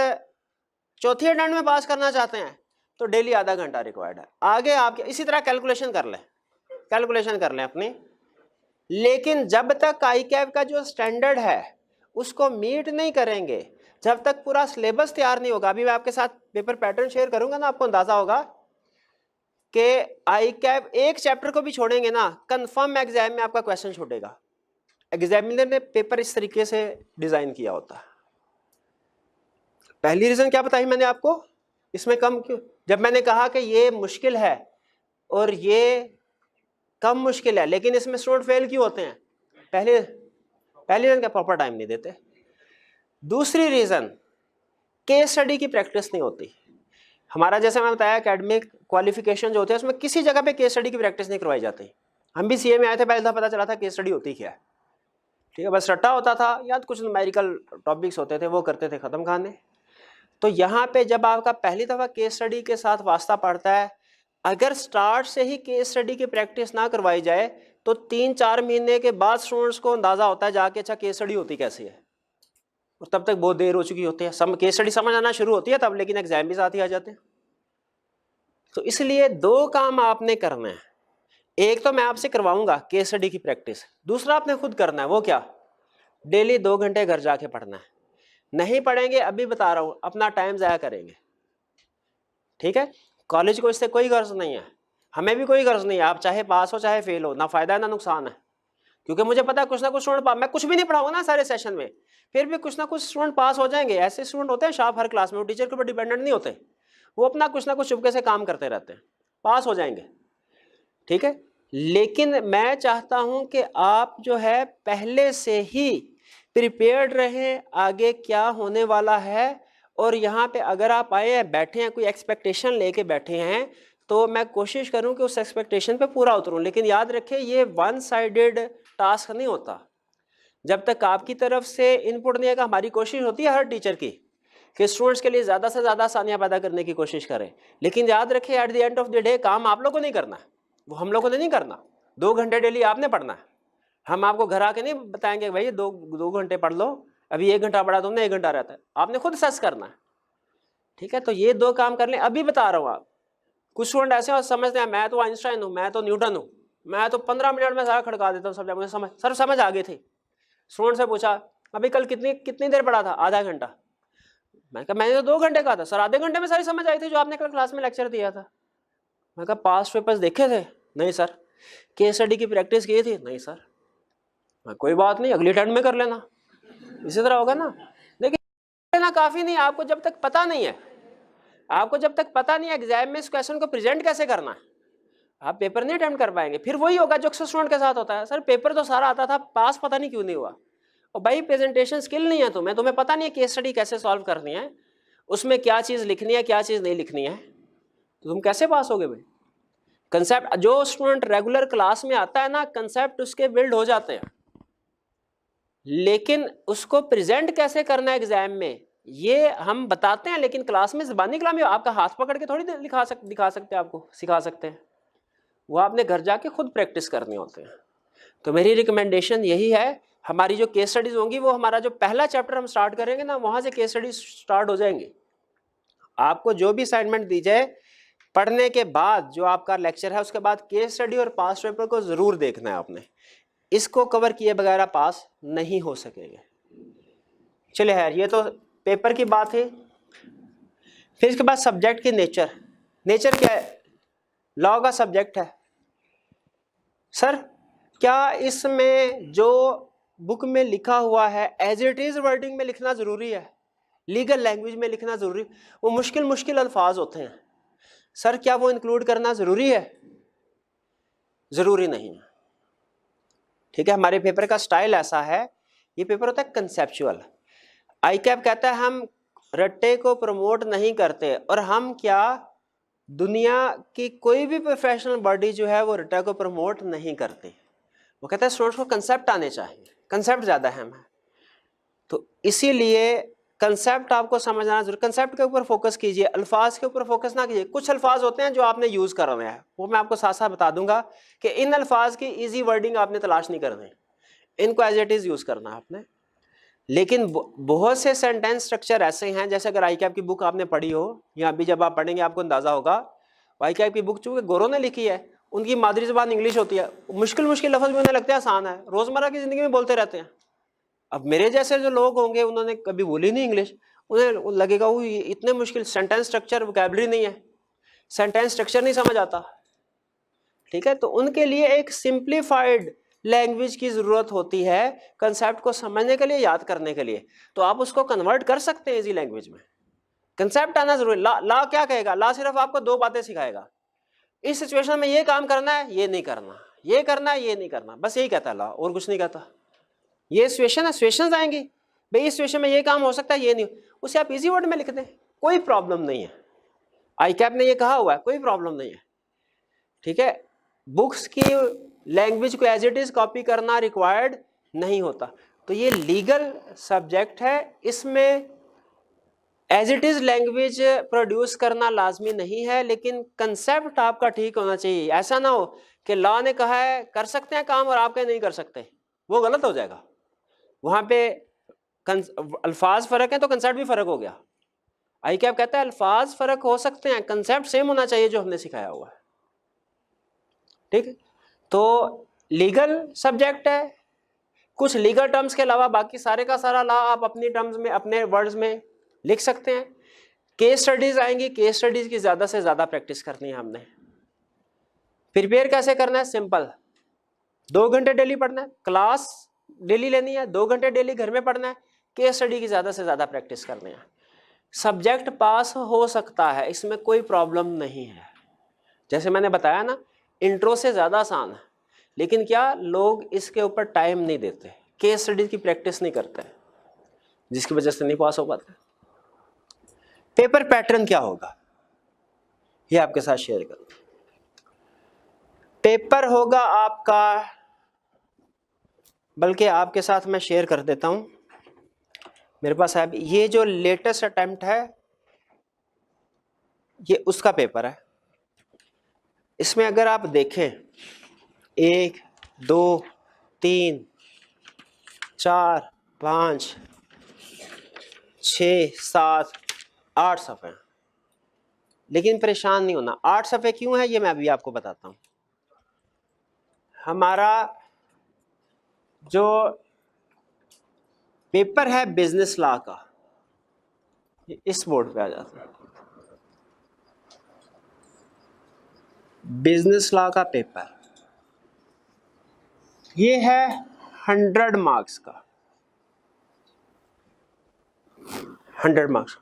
चौथी अटेम्प्ट में पास करना चाहते हैं तो डेली आधा घंटा रिक्वायर्ड है। आगे आप इसी तरह कैलकुलेशन कर लें अपनी। लेकिन जब तक आई कैप का जो स्टैंडर्ड है उसको मीट नहीं करेंगे, जब तक पूरा सिलेबस तैयार नहीं होगा, अभी मैं आपके साथ पेपर पैटर्न शेयर करूंगा ना, आपको अंदाजा होगा कि आई कैप एक चैप्टर को भी छोड़ेंगे ना, कंफर्म एग्जाम में आपका क्वेश्चन छूटेगा। एग्जामिनर ने पेपर इस तरीके से डिजाइन किया होता है। पहली रीजन क्या बताई मैंने आपको, इसमें कम क्यों, जब मैंने कहा कि ये मुश्किल है और ये कम मुश्किल है लेकिन इसमें स्टूडेंट फेल क्यों होते हैं, पहले रीजन का प्रॉपर टाइम नहीं देते। दूसरी रीजन केस स्टडी की प्रैक्टिस नहीं होती। हमारा जैसे मैं बताया एकेडमिक क्वालिफिकेशन जो होते हैं उसमें किसी जगह पे केस स्टडी की प्रैक्टिस नहीं करवाई जाती। हम भी सीए में आए थे, पहले दफा पता चला था केस स्टडी होती क्या है, ठीक है, बस रट्टा होता था या कुछ न्यूमेरिकल टॉपिक्स होते थे वो करते थे, खत्म कहानी। तो यहाँ पे जब आपका पहली दफा केस स्टडी के साथ वास्ता पड़ता है, अगर स्टार्ट से ही केस स्टडी की प्रैक्टिस ना करवाई जाए तो 3-4 महीने के बाद स्टूडेंट्स को अंदाजा होता है जाके अच्छा केस स्टडी होती कैसी है, और तब तक बहुत देर हो चुकी होती है, केस स्टडी समझ आना शुरू होती है तब, लेकिन एग्जाम भी साथ ही आ जाते हैं। तो इसलिए 2 काम आपने करना है, एक तो मैं आपसे करवाऊंगा केस स्टडी की प्रैक्टिस, दूसरा आपने खुद करना है, वो क्या, डेली 2 घंटे घर जाके पढ़ना है। नहीं पढ़ेंगे, अभी बता रहा हूं, अपना टाइम जाया करेंगे, ठीक है। कॉलेज को इससे कोई गर्ज नहीं है, हमें भी कोई गर्ज नहीं है, आप चाहे पास हो चाहे फेल हो, ना फायदा है ना नुकसान है, क्योंकि मुझे पता है कुछ ना कुछ स्टूडेंट, मैं कुछ भी नहीं पढ़ाऊंगा ना सारे सेशन में, फिर भी कुछ ना कुछ स्टूडेंट पास हो जाएंगे। ऐसे स्टूडेंट होते हैं शार्प हर क्लास में, वो टीचर के ऊपर डिपेंडेंट नहीं होते, वो अपना कुछ ना कुछ चुपके से काम करते रहते हैं, पास हो जाएंगे, ठीक है। लेकिन मैं चाहता हूं कि आप जो है पहले से ही प्रिपेयर्ड रहें आगे क्या होने वाला है, और यहाँ पे अगर आप आए हैं बैठे हैं कोई एक्सपेक्टेशन लेके बैठे हैं तो मैं कोशिश करूं कि उस एक्सपेक्टेशन पे पूरा उतरूं। लेकिन याद रखें ये वन साइडेड टास्क नहीं होता, जब तक आपकी तरफ से इनपुट नहीं आएगा। हमारी कोशिश होती है हर टीचर की कि स्टूडेंट्स के लिए ज़्यादा से ज़्यादा आसानियाँ पैदा करने की कोशिश करें, लेकिन याद रखें at the end of the day काम आप लोगों को नहीं करना है, वो हम लोगों ने नहीं करना। 2 घंटे डेली आपने पढ़ना है, हम आपको घर आके नहीं बताएंगे भाई 2 घंटे पढ़ लो, अभी 1 घंटा पढ़ा तुमने 1 घंटा रहता है, आपने खुद सर्च करना है, ठीक है। तो ये 2 काम कर लें, अभी बता रहा हूँ आप। कुछ स्टूडेंट ऐसे और समझते हैं मैं तो आइंस्टाइन हूँ, मैं तो न्यूटन हूँ, मैं तो 15 मिनट में सारा खड़का देता हूँ सब, मुझे समझ आ गई थी। स्टूडेंट से पूछा अभी कल कितनी देर पढ़ा था, आधा घंटा। मैं कहा मैंने तो 2 घंटे कहा था सर, आधे घंटे में सारी समझ आई थी जो आपने कल क्लास में लेक्चर दिया था। मैं कहा पास्ट पेपर्स देखे थे, नहीं सर। केस स्टडी की प्रैक्टिस की थी, नहीं सर। मैं कोई बात नहीं, अगली अटेम्प्ट में कर लेना, इसी तरह होगा ना। लेकिन लेना काफी नहीं, आपको जब तक पता नहीं है, एग्जाम में इस क्वेश्चन को प्रेजेंट कैसे करना है, आप पेपर नहीं अटेम्प्ट कर पाएंगे। फिर वही होगा जो अक्सर स्टूडेंट के साथ होता है, सर पेपर तो सारा आता था, पास पता नहीं क्यों नहीं हुआ। और भाई प्रेजेंटेशन स्किल नहीं है तुम्हें पता नहीं है केस स्टडी कैसे सॉल्व करनी है, उसमें क्या चीज़ लिखनी है क्या चीज़ नहीं लिखनी है, तो तुम कैसे पास होगे भाई। कंसेप्ट जो स्टूडेंट रेगुलर क्लास में आता है ना, कंसेप्ट उसके बिल्ड हो जाते हैं, लेकिन उसको प्रेजेंट कैसे करना है एग्जाम में ये हम बताते हैं, लेकिन क्लास में ज़बानी कलाम में आपका हाथ पकड़ के थोड़ी दिखा सकते हैं, आपको सिखा सकते हैं, वो आपने घर जाके खुद प्रैक्टिस करनी होते हैं। तो मेरी रिकमेंडेशन यही है, हमारी जो केस स्टडीज होंगी वो हमारा जो पहला चैप्टर हम स्टार्ट करेंगे ना, वहाँ से केस स्टडीज स्टार्ट हो जाएंगी। आपको जो भी असाइनमेंट दी जाए पढ़ने के बाद जो आपका लेक्चर है उसके बाद केस स्टडी और पास्ट पेपर को ज़रूर देखना है आपने, इसको कवर किए बगैर पास नहीं हो सकेंगे। चलिए यार, ये तो पेपर की बात है। फिर इसके बाद सब्जेक्ट की नेचर क्या है, लॉ का सब्जेक्ट है। सर क्या इसमें जो बुक में लिखा हुआ है एज इट इज वर्डिंग में लिखना ज़रूरी है, लीगल लैंग्वेज में लिखना ज़रूरी, वो मुश्किल अल्फाज होते हैं, सर क्या वो इंक्लूड करना ज़रूरी है? ज़रूरी नहीं है, ठीक है। हमारे पेपर का स्टाइल ऐसा है, ये पेपर होता है कंसेप्चुअल। आई कैप कहता है हम रट्टे को प्रमोट नहीं करते, और हम क्या दुनिया की कोई भी प्रोफेशनल बॉडी जो है वो रट्टा को प्रमोट नहीं करती। वो कहता है स्टूडेंट्स को कंसेप्ट आने चाहिए, कंसेप्ट ज़्यादा अहम है। तो इसीलिए कंसेप्ट आपको समझना जरूरी, कंसेप्ट के ऊपर फोकस कीजिए, अल्फाज के ऊपर फोकस ना कीजिए। कुछ अल्फाज होते हैं जो आपने यूज करने हैं, वो मैं आपको साथ साथ बता दूंगा कि इन अल्फाज की इजी वर्डिंग आपने तलाश नहीं करनी, इनको एज इट इज यूज करना है आपने। लेकिन बहुत से सेंटेंस स्ट्रक्चर ऐसे हैं, जैसे अगर ICAP की बुक आपने पढ़ी हो या अभी जब आप पढ़ेंगे आपको अंदाजा होगा, ICAP की बुक चूंकि गोरों ने लिखी है, उनकी मादरी ज़बान इंग्लिश होती है, मुश्किल मुश्किल लफ्ज़ भी उन्हें लगते हैं आसान है, रोज़मर्रा की ज़िंदगी में बोलते रहते हैं। अब मेरे जैसे जो लोग होंगे उन्होंने कभी बोली नहीं इंग्लिश, उन्हें लगेगा वो इतने मुश्किल सेंटेंस स्ट्रक्चर, वोकैबुलरी नहीं है, सेंटेंस स्ट्रक्चर नहीं समझ आता, ठीक है। तो उनके लिए एक सिंप्लीफाइड लैंग्वेज की ज़रूरत होती है कंसेप्ट को समझने के लिए, याद करने के लिए। तो आप उसको कन्वर्ट कर सकते हैं इजी लैंग्वेज में। कंसेप्ट आना जरूरी। ला क्या कहेगा? ला सिर्फ आपको दो बातें सिखाएगा, इस सिचुएशन में ये काम करना है, ये नहीं करना, ये करना है, ये नहीं करना, बस यही कहता है ला, और कुछ नहीं कहता। ये सिचुएशन है, सिचुएशंस आएंगी, भाई इस सिचुएशन में ये काम हो सकता है, ये नहीं, उसे आप इजी वर्ड में लिख दें, कोई प्रॉब्लम नहीं है। ICAP ने ये कहा हुआ है, कोई प्रॉब्लम नहीं है, ठीक है। बुक्स की लैंग्वेज को एज इट इज कॉपी करना रिक्वायर्ड नहीं होता। तो ये लीगल सब्जेक्ट है, इसमें as it is language produce करना लाजमी नहीं है, लेकिन कंसेप्ट आपका ठीक होना चाहिए। ऐसा ना हो कि लॉ ने कहा है कर सकते हैं काम और आप कहीं नहीं कर सकते, वो गलत हो जाएगा। वहां पे अल्फाज फर्क है तो कंसेप्ट भी फर्क हो गया। ICAP कहता है अल्फाज फर्क हो सकते हैं, कंसेप्ट सेम होना चाहिए जो हमने सिखाया हुआ है, ठीक है। तो लीगल सब्जेक्ट है, कुछ लीगल टर्म्स के अलावा बाकी सारे का सारा लॉ आप अपनी टर्म्स में, अपने वर्ड्स में लिख सकते हैं। केस स्टडीज आएंगी, केस स्टडीज की ज्यादा से ज्यादा प्रैक्टिस करनी है हमने। प्रिपेयर कैसे करना है? सिंपल, 2 घंटे डेली पढ़ना है, क्लास डेली लेनी है, 2 घंटे डेली घर में पढ़ना है, केस स्टडी की ज्यादा से ज्यादा प्रैक्टिस करनी है। सब्जेक्ट पास हो सकता है, इसमें कोई प्रॉब्लम नहीं है। जैसे मैंने बताया ना, इंट्रो से ज्यादा आसान है, लेकिन क्या लोग इसके ऊपर टाइम नहीं देते, केस स्टडी की प्रैक्टिस नहीं करते, जिसकी वजह से नहीं पास हो पाते। पेपर पैटर्न क्या होगा ये आपके साथ शेयर करूंगा। पेपर होगा आपका, बल्कि आपके साथ मैं शेयर कर देता हूं, मेरे पास है ये जो लेटेस्ट अटेम्प्ट है, ये उसका पेपर है। इसमें अगर आप देखें 1 2 3 4 5 6 7 8 सफ़े हैं, लेकिन परेशान नहीं होना। 8 सफ़े क्यों है ये मैं अभी आपको बताता हूँ। हमारा जो पेपर है बिजनेस लॉ का, ये इस बोर्ड पे आ जाता है, बिजनेस लॉ का पेपर, ये है 100 मार्क्स का, 100 मार्क्स।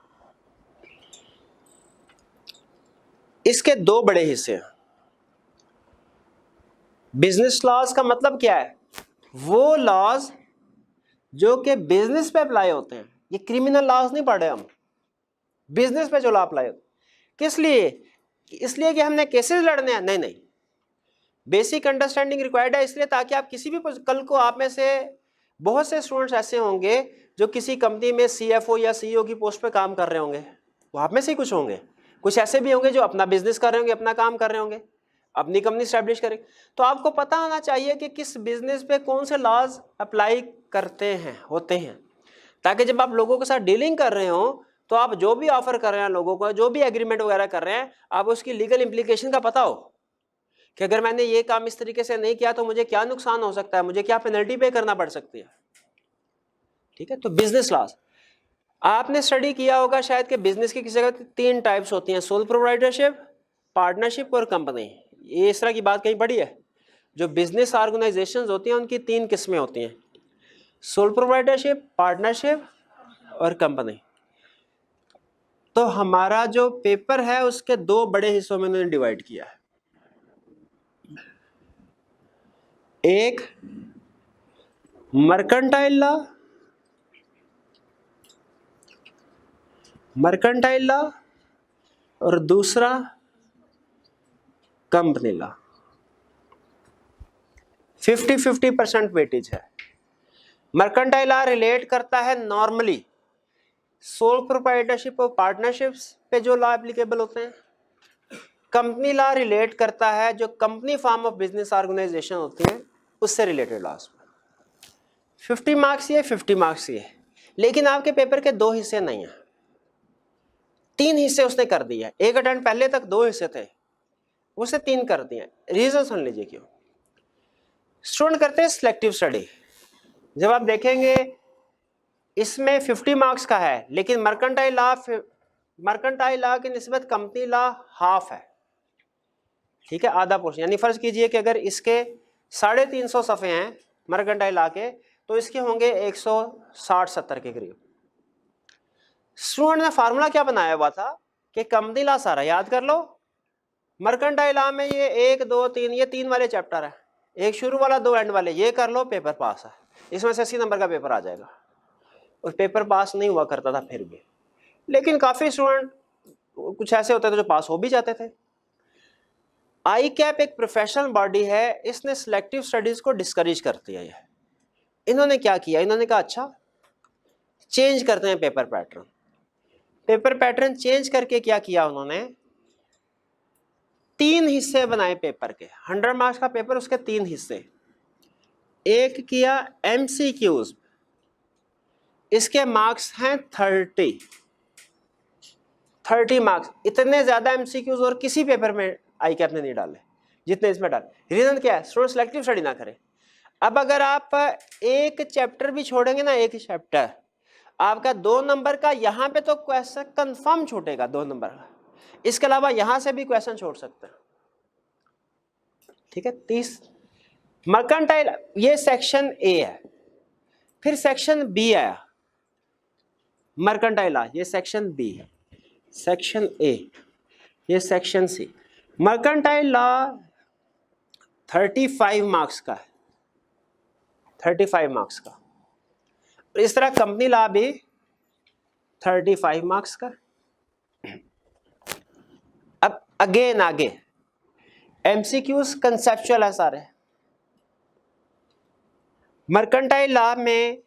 इसके 2 बड़े हिस्से हैं। बिजनेस लॉज का मतलब क्या है? वो लॉज जो कि बिजनेस पे अप्लाई होते हैं। ये क्रिमिनल लॉज नहीं पढ़ रहे हम, बिजनेस पे जो लॉ अप्लाई होते। किस लिए? इसलिए कि हमने केसेस लड़ने हैं? नहीं नहीं, बेसिक अंडरस्टैंडिंग रिक्वायर्ड है इसलिए ताकि आप किसी भी, कल को आप में से बहुत से स्टूडेंट्स ऐसे होंगे जो किसी कंपनी में CFO या CEO की पोस्ट पे काम कर रहे होंगे, वो आप में से ही कुछ होंगे। कुछ ऐसे भी होंगे जो अपना बिजनेस कर रहे होंगे, अपना काम कर रहे होंगे, अपनी कंपनी स्टैब्लिश करें। तो आपको पता होना चाहिए कि किस बिजनेस पे कौन से लॉज अप्लाई करते हैं, होते हैं, ताकि जब आप लोगों के साथ डीलिंग कर रहे हो तो आप जो भी ऑफर कर रहे हैं लोगों को, जो भी एग्रीमेंट वगैरह कर रहे हैं, आप उसकी लीगल इम्प्लीकेशन का पता हो कि अगर मैंने ये काम इस तरीके से नहीं किया तो मुझे क्या नुकसान हो सकता है, मुझे क्या पेनल्टी पे करना पड़ सकती है, ठीक है। तो बिजनेस लॉज आपने स्टडी किया होगा शायद कि बिजनेस की किसी जगह 3 टाइप्स होती हैं, सोल प्रोप्राइटरशिप, पार्टनरशिप और कंपनी। ये इस तरह की बात कहीं पढ़ी है? जो बिजनेस ऑर्गेनाइजेशंस होती हैं उनकी 3 किस्में होती हैं, सोल प्रोप्राइटरशिप, पार्टनरशिप और कंपनी। तो हमारा जो पेपर है उसके 2 बड़े हिस्सों में उन्होंने डिवाइड किया है। एक मर्केंटाइल लॉ, मर्केंटाइल लॉ, और दूसरा कंपनी लॉ। 50-50% वेटेज है। मर्केंटाइल लॉ रिलेट करता है नॉर्मली सोल प्रोप्राइटरशिप और पार्टनरशिप्स पे जो लॉ एप्लीकेबल होते हैं, कंपनी लॉ रिलेट करता है जो company form of business organisation होती है उससे रिलेटेड लॉज। 50 मार्क्स ये, 50 मार्क्स ये, लेकिन आपके पेपर के 2 हिस्से नहीं हैं, 3 हिस्से उसने कर दिए हैं। एक अटेम्प्ट पहले तक 2 हिस्से थे, उसे 3 कर दिए। रीजन सुन लीजिए क्यों। स्टूडेंट करते हैं सिलेक्टिव स्टडी। जब आप देखेंगे इसमें 50 मार्क्स का है, लेकिन मर्केंटाइल लॉ की निस्बत कंपनी लॉ हाफ है, ठीक है, आधा पोर्शन। यानी फर्ज कीजिए कि अगर इसके 350 सफ़े हैं मर्केंटाइल लॉ के, तो इसके होंगे 160-70 के करीब। स्टूडेंट ने फार्मूला क्या बनाया हुआ था कि कंपनी लॉ सारा याद कर लो, मर्केंटाइल लॉ में ये 1, 2, 3, ये 3 वाले चैप्टर है, एक शुरू वाला 2 एंड वाले, ये कर लो, पेपर पास है। इसमें से 80 नंबर का पेपर आ जाएगा। और पेपर पास नहीं हुआ करता था फिर भी, लेकिन काफ़ी स्टूडेंट कुछ ऐसे होते थे जो पास हो भी जाते थे। आई कैप एक प्रोफेशनल बॉडी है, इसने सिलेक्टिव स्टडीज़ को डिस्करेज करती है। इन्होंने क्या किया, इन्होंने कहा अच्छा चेंज करते हैं paper pattern. Paper pattern change करके क्या किया उन्होंने, 3 हिस्से बनाए पेपर के। 100 मार्क्स का पेपर, उसके 3 हिस्से। एक किया MCQs, इसके मार्क्स हैं 30 मार्क्स। इतने ज्यादा MCQs और किसी पेपर में आई कैप ने नहीं डाले जितने इसमें डाले। रीजन क्या है, स्टूडेंट सिलेक्टिव स्टडी ना करें। अब अगर आप एक चैप्टर भी छोड़ेंगे ना, एक चैप्टर, आपका 2 नंबर का यहाँ पे तो क्वेश्चन कंफर्म छूटेगा 2 नंबर का। इसके अलावा यहां से भी क्वेश्चन छोड़ सकते हैं, ठीक है। 30 मर्केंटाइल, ये सेक्शन ए है। फिर सेक्शन बी आया मर्केंटाइल लॉ, ये सेक्शन बी है। सेक्शन ए, ये section C. Mercantile law 35 marks का है, 35 मार्क्स का। इस तरह कंपनी लॉ भी 35 मार्क्स का। अब अगेन आगे MCQs कंसेप्चुअल है सारे। मर्केंटाइल लॉ में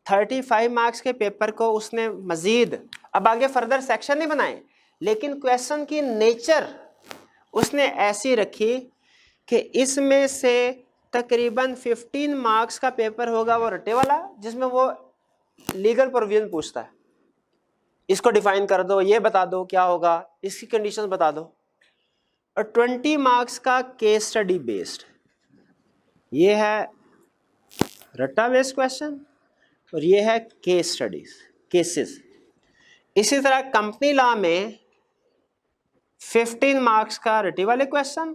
35 मार्क्स के पेपर को उसने मजीद, अब आगे फर्दर सेक्शन नहीं बनाए, लेकिन क्वेश्चन की नेचर उसने ऐसी रखी कि इसमें से तकरीबन 15 मार्क्स का पेपर होगा वो रटे वाला, जिसमें वो लीगल प्रोविजन पूछता है, इसको डिफाइन कर दो, ये बता दो क्या होगा, इसकी कंडीशन बता दो। और 20 मार्क्स का केस स्टडी बेस्ड, ये है रट्टा बेस्ड क्वेश्चन, और ये है केस स्टडीज, केसेस। इसी तरह कंपनी लॉ में 15 मार्क्स का रट्टी वाले क्वेश्चन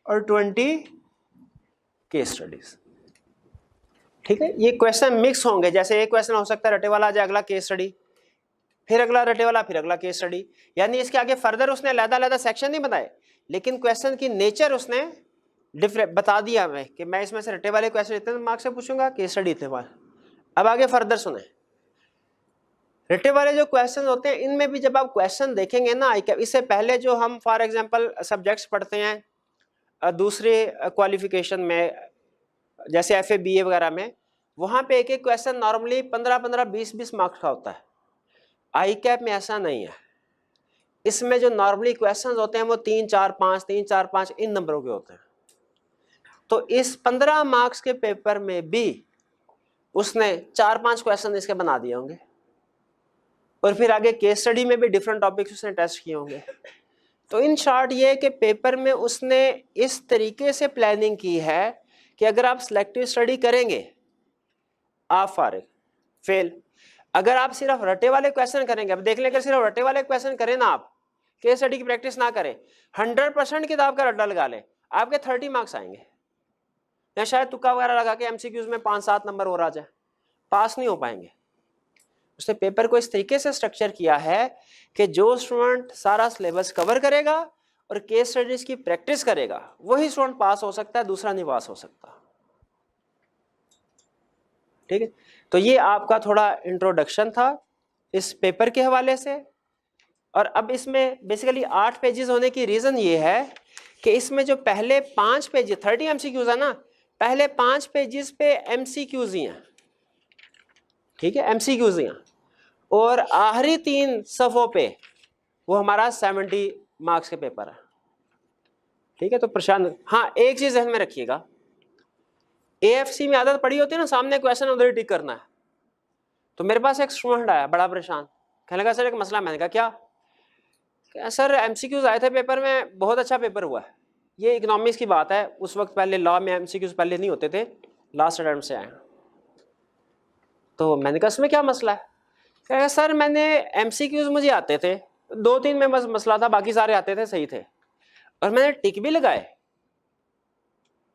और 20 केस स्टडीज, ठीक है। ये क्वेश्चन मिक्स होंगे, जैसे एक क्वेश्चन हो सकता है रटे वाला, आ जाए अगला केस स्टडी, फिर अगला रटे वाला, फिर अगला केस स्टडी। यानी इसके आगे फर्दर उसने अलग-अलग सेक्शन नहीं बनाए, लेकिन क्वेश्चन की नेचर उसने डिफरेंट बता दिया हमें कि मैं इसमें से रटे वाले क्वेश्चन इतने मार्क्स से पूछूंगा, केस स्टडी इतने मार्क्स। अब आगे फर्दर सुने, रटे वाले जो क्वेश्चन होते हैं, इनमें भी जब आप क्वेश्चन देखेंगे ना, इससे पहले जो हम फॉर एग्जांपल सब्जेक्ट्स पढ़ते हैं दूसरे क्वालिफिकेशन में, जैसे FA BA वगैरह में, वहाँ पे एक एक क्वेश्चन नॉर्मली 15-15, 20-20 मार्क्स का होता है। आई कैप में ऐसा नहीं है। इसमें जो नॉर्मली क्वेश्चंस होते हैं वो 3-4-5, 3-4-5 इन नंबरों के होते हैं। तो इस 15 मार्क्स के पेपर में भी उसने 4-5 क्वेश्चन इसके बना दिए होंगे, और फिर आगे केस स्टडी में भी डिफरेंट टॉपिक्स उसने टेस्ट किए होंगे। तो इन शॉर्ट ये है कि पेपर में उसने इस तरीके से प्लानिंग की है कि अगर आप सिलेक्टिव स्टडी करेंगे आप फारिग, फेल। अगर आप सिर्फ रटे वाले क्वेश्चन करेंगे, अब देख लें, अगर सिर्फ रटे वाले क्वेश्चन करें ना, आप केस स्टडी की प्रैक्टिस ना करें, 100% किताब का रट्टा लगा लें, आपके 30 मार्क्स आएंगे, या शायद तुक्का वगैरह लगा के MCQs में 5-7 नंबर और आ जाए, पास नहीं हो पाएंगे। उसने पेपर को इस तरीके से स्ट्रक्चर किया है कि जो स्टूडेंट सारा सिलेबस कवर करेगा और केस स्टडीज की प्रैक्टिस करेगा, वही स्टूडेंट पास हो सकता है, दूसरा नहीं पास हो सकता, ठीक है। तो ये आपका थोड़ा इंट्रोडक्शन था इस पेपर के हवाले से। और अब इसमें बेसिकली 8 पेजेस होने की रीजन ये है कि इसमें जो पहले 5 पेजेस 30 MCQs है ना, पहले 5 पेजेस पे MCQs ही हैं, ठीक है, MCQs ही हैं। और आखिरी 3 सफ़ों पे वो हमारा 70 मार्क्स के पेपर है। ठीक है, तो प्रशांत, हाँ एक चीज ध्यान में रखिएगा, AFC में आदत पड़ी होती है ना, सामने क्वेश्चन उधर ही टिक करना है। तो मेरे पास एक स्टूडेंट आया बड़ा परेशान, कहने लगा सर एक मसला। मैंने कहा क्या सर, MCQs आए थे पेपर में, बहुत अच्छा पेपर हुआ है। ये इकोनॉमिक्स की बात है, उस वक्त पहले लॉ में MCQs पहले नहीं होते थे, लास्ट अटेम्प्ट से आए। तो मैंने कहा इसमें क्या मसला है? कह सर मैंने MCQs मुझे आते थे, 2-3 में बस मसला था, बाकी सारे आते थे, सही थे, और मैंने टिक भी लगाए।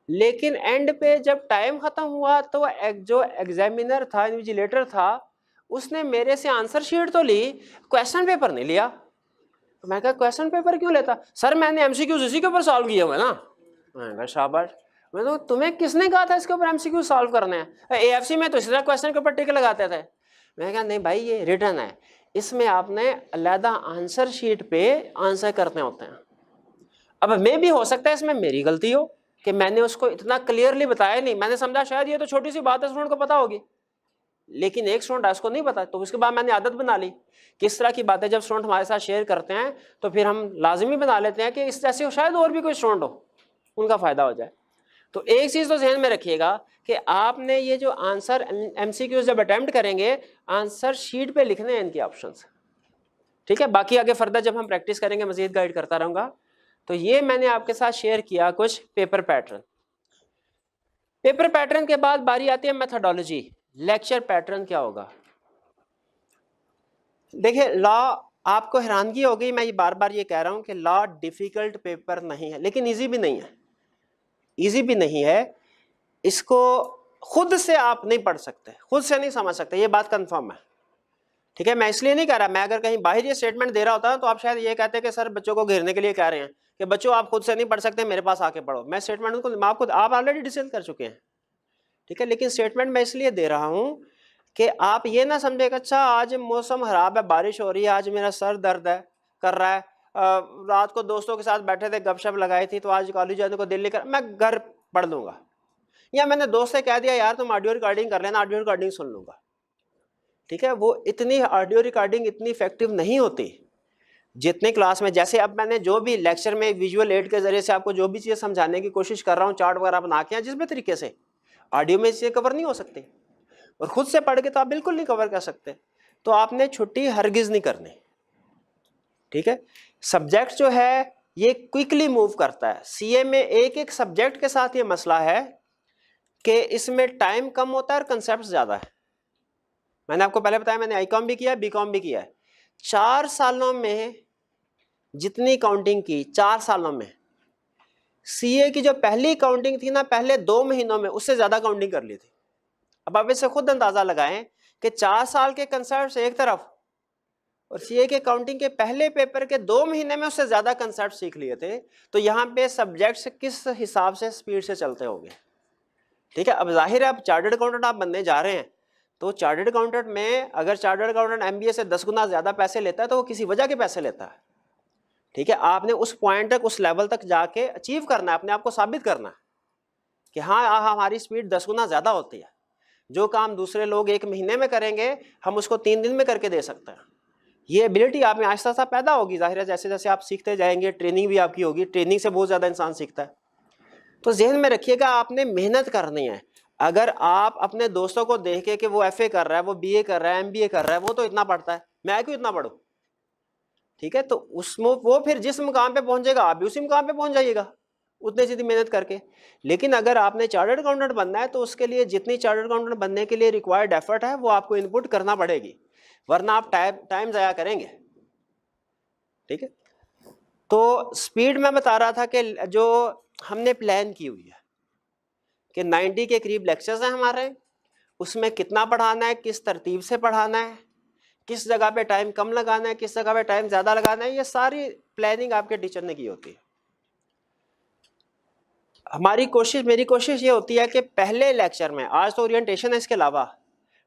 लेकिन एंड पे जब टाइम खत्म हुआ तो जो एग्जामिनर था, इन्विजिलेटर था, उसने मेरे से आंसर शीट तो ली, क्वेश्चन पेपर नहीं लिया। तो मैं कहा क्वेश्चन पेपर क्यों लेता? सर मैंने MCQs इसी के ऊपर सॉल्व किया हुआ है ना। मैंने कहा शाबाश। मैं तो तुम्हें किसने कहा था इसके ऊपर MCQ सॉल्व करने हैं? AFC में तो इसी तरह क्वेश्चन के ऊपर टिक लगाते थे। मैंने कहा नहीं भाई, ये रिटर्न है, इसमें आपने अलहदा आंसर शीट पे आंसर करने होते हैं। अब मे भी हो सकता है इसमें मेरी गलती हो कि मैंने उसको इतना क्लियरली बताया नहीं, मैंने समझा शायद ये तो छोटी सी बात है, स्टूडेंट को पता होगी, लेकिन एक स्टूडेंट उसको नहीं पता। तो उसके बाद मैंने आदत बना ली, किस तरह की बातें जब स्टूडेंट हमारे साथ शेयर करते हैं तो फिर हम लाजमी बना लेते हैं कि इस जैसे शायद और भी कोई स्टूडेंट हो, उनका फायदा हो जाए। तो एक चीज तो ध्यान में रखिएगा कि आपने ये जो आंसर MCQ जब अटेम्प्ट करेंगे, आंसर शीट पे लिखने हैं इनके ऑप्शंस। ठीक है, बाकी आगे फर्दर जब हम प्रैक्टिस करेंगे मजीद गाइड करता रहूंगा। तो ये मैंने आपके साथ शेयर किया कुछ पेपर पैटर्न। पेपर पैटर्न के बाद बारी आती है मेथोडोलॉजी, लेक्चर पैटर्न क्या होगा। देखिए लॉ, आपको हैरानगी होगी, मैं ये बार बार ये कह रहा हूं कि लॉ डिफिकल्ट पेपर नहीं है, लेकिन इजी भी नहीं है। इजी भी नहीं है, इसको खुद से आप नहीं पढ़ सकते, खुद से नहीं समझ सकते, ये बात कंफर्म है। ठीक है, मैं इसलिए नहीं कह रहा, मैं अगर कहीं बाहर ये स्टेटमेंट दे रहा होता तो आप शायद ये कहते कि सर बच्चों को घेरने के लिए कह रहे हैं कि बच्चों आप खुद से नहीं पढ़ सकते, मेरे पास आके पढ़ो। मैं स्टेटमेंट को आप ऑलरेडी डिसाइड कर चुके हैं। ठीक है, लेकिन स्टेटमेंट मैं इसलिए दे रहा हूं कि आप ये ना समझे कि अच्छा आज मौसम खराब है, बारिश हो रही है, आज मेरा सर दर्द है कर रहा है, रात को दोस्तों के साथ बैठे थे, गपशप लगाई थी, तो आज कॉलेज जाने को दिल नहीं कर, मैं घर पढ़ लूंगा। या मैंने दोस्त से कह दिया यार तुम ऑडियो रिकॉर्डिंग कर लेना, ऑडियो रिकॉर्डिंग सुन लूंगा। ठीक है, वो इतनी ऑडियो रिकॉर्डिंग इतनी इफेक्टिव नहीं होती जितने क्लास में। जैसे अब मैंने जो भी लेक्चर में विजुअल एड के जरिए से आपको जो भी चीज़ समझाने की कोशिश कर रहा हूँ, चार्ट वगैरह बना के, जिस भी तरीके से, ऑडियो में चीज़ें कवर नहीं हो सकती, और खुद से पढ़ के तो आप बिल्कुल नहीं कवर कर सकते। तो आपने छुट्टी हरगिज नहीं करनी। ठीक है, सब्जेक्ट जो है ये क्विकली मूव करता है। CA में एक एक सब्जेक्ट के साथ ये मसला है कि इसमें टाइम कम होता है और कंसेप्ट ज्यादा है। मैंने आपको पहले बताया, मैंने ICOM भी किया है, BCOM भी किया है। 4 सालों में जितनी काउंटिंग की, 4 सालों में CA की जो पहली काउंटिंग थी ना, पहले 2 महीनों में उससे ज्यादा काउंटिंग कर ली थी। अब आप इससे खुद अंदाजा लगाएं कि 4 साल के कंसेप्ट एक तरफ, और CA के काउंटिंग के पहले पेपर के 2 महीने में उससे ज्यादा कंसेप्ट सीख लिए थे। तो यहाँ पे सब्जेक्ट्स किस हिसाब से स्पीड से चलते होंगे। ठीक है, अब जाहिर है, अब चार्टर्ड अकाउंटेंट आप बनने जा रहे हैं, तो चार्टर्ड अकाउंटेंट में अगर चार्टर्ड अकाउंटेंट MBA से 10 गुना ज्यादा पैसे लेता है तो वो किसी वजह के पैसे लेता है। ठीक है, आपने उस पॉइंट तक, उस लेवल तक जाके अचीव करना है, अपने आप को साबित करना है कि हाँ हमारी स्पीड 10 गुना ज्यादा होती है। जो काम दूसरे लोग 1 महीने में करेंगे, हम उसको 3 दिन में करके दे सकते हैं। ये एबिलिटी आप में आहिस्ता आहिस्ता पैदा होगी। जाहिर है जैसे जैसे आप सीखते जाएंगे, ट्रेनिंग भी आपकी होगी, ट्रेनिंग से बहुत ज़्यादा इंसान सीखता है। तो जहन में रखिएगा, आपने मेहनत करनी है। अगर आप अपने दोस्तों को देख के कि वो FA कर रहा है, वो BA कर रहा है, MBA कर रहा है, वो तो इतना पढ़ता है, मैं क्यों इतना पढ़ूँ। ठीक है, तो उसमें वो फिर जिस मुकाम पे पहुंचेगा आप भी उसी मुकाम पे पहुंच जाइएगा, उतनी सीधी मेहनत करके। लेकिन अगर आपने चार्टर्ड अकाउंटेंट बनना है तो उसके लिए जितनी चार्टर्ड अकाउंटेंट बनने के लिए रिक्वायर्ड एफर्ट है वो आपको इनपुट करना पड़ेगी, वरना आप टाइम ज़ाया करेंगे। ठीक है, तो स्पीड में बता रहा था कि जो हमने प्लान की हुई है कि 90 के करीब लेक्चर्स हैं हमारे, उसमें कितना पढ़ाना है, किस तरतीब से पढ़ाना है, किस जगह पे टाइम कम लगाना है, किस जगह पे टाइम ज़्यादा लगाना है, ये सारी प्लानिंग आपके टीचर ने की होती है। मेरी कोशिश ये होती है कि पहले लेक्चर में, आज तो ओरिएंटेशन है, इसके अलावा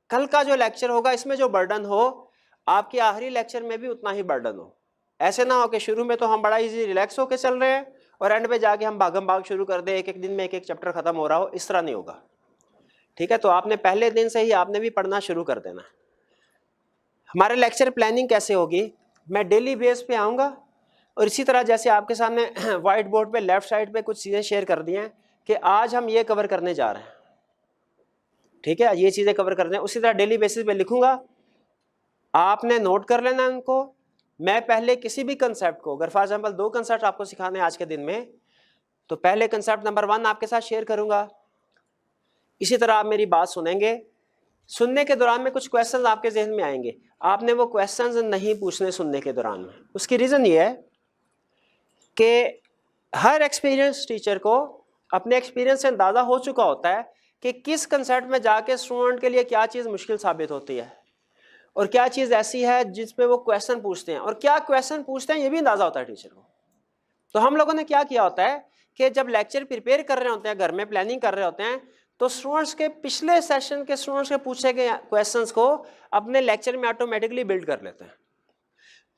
कल का जो लेक्चर होगा इसमें जो बर्डन हो, आपके आखिरी लेक्चर में भी उतना ही बर्डन हो। ऐसे ना हो कि शुरू में तो हम बड़ा इजी रिलैक्स होकर चल रहे हैं और एंड पे जाके हम भागम भाग शुरू कर दें, एक एक दिन में एक एक चैप्टर खत्म हो रहा हो, इस तरह नहीं होगा। ठीक है, तो आपने पहले दिन से ही आपने भी पढ़ना शुरू कर देना। हमारे लेक्चर प्लानिंग कैसे होगी, मैं डेली बेस पे आऊँगा और इसी तरह जैसे आपके सामने वाइट बोर्ड पे लेफ्ट साइड पे कुछ चीज़ें शेयर कर दी हैं कि आज हम ये कवर करने जा रहे हैं, ठीक है, ये चीज़ें कवर करने हैं, उसी तरह डेली बेसिस पे लिखूंगा, आपने नोट कर लेना उनको। मैं पहले किसी भी कंसेप्ट को, अगर फॉर एग्जांपल 2 कंसेप्ट आपको सिखाने आज के दिन में, तो पहले कंसेप्ट नंबर 1 आपके साथ शेयर करूंगा, इसी तरह आप मेरी बात सुनेंगे। सुनने के दौरान में कुछ क्वेश्चंस आपके जहन में आएंगे, आपने वो क्वेश्चंस नहीं पूछने सुनने के दौरान में। उसकी रीज़न ये है कि हर एक्सपीरियंस टीचर को अपने एक्सपीरियंस से अंदाज़ा हो चुका होता है कि किस कंसेप्ट में जाके स्टूडेंट के लिए क्या चीज़ मुश्किल साबित होती है और क्या चीज़ ऐसी है जिसमें वो क्वेश्चन पूछते हैं, और क्या क्वेश्चन पूछते हैं ये भी अंदाज़ा होता है टीचर को। तो हम लोगों ने क्या किया होता है कि जब लेक्चर प्रिपेयर कर रहे होते हैं, घर में प्लानिंग कर रहे होते हैं, तो स्टूडेंट्स के पिछले सेशन के स्टूडेंट्स के पूछे गए क्वेश्चंस को अपने लेक्चर में ऑटोमेटिकली बिल्ड कर लेते हैं।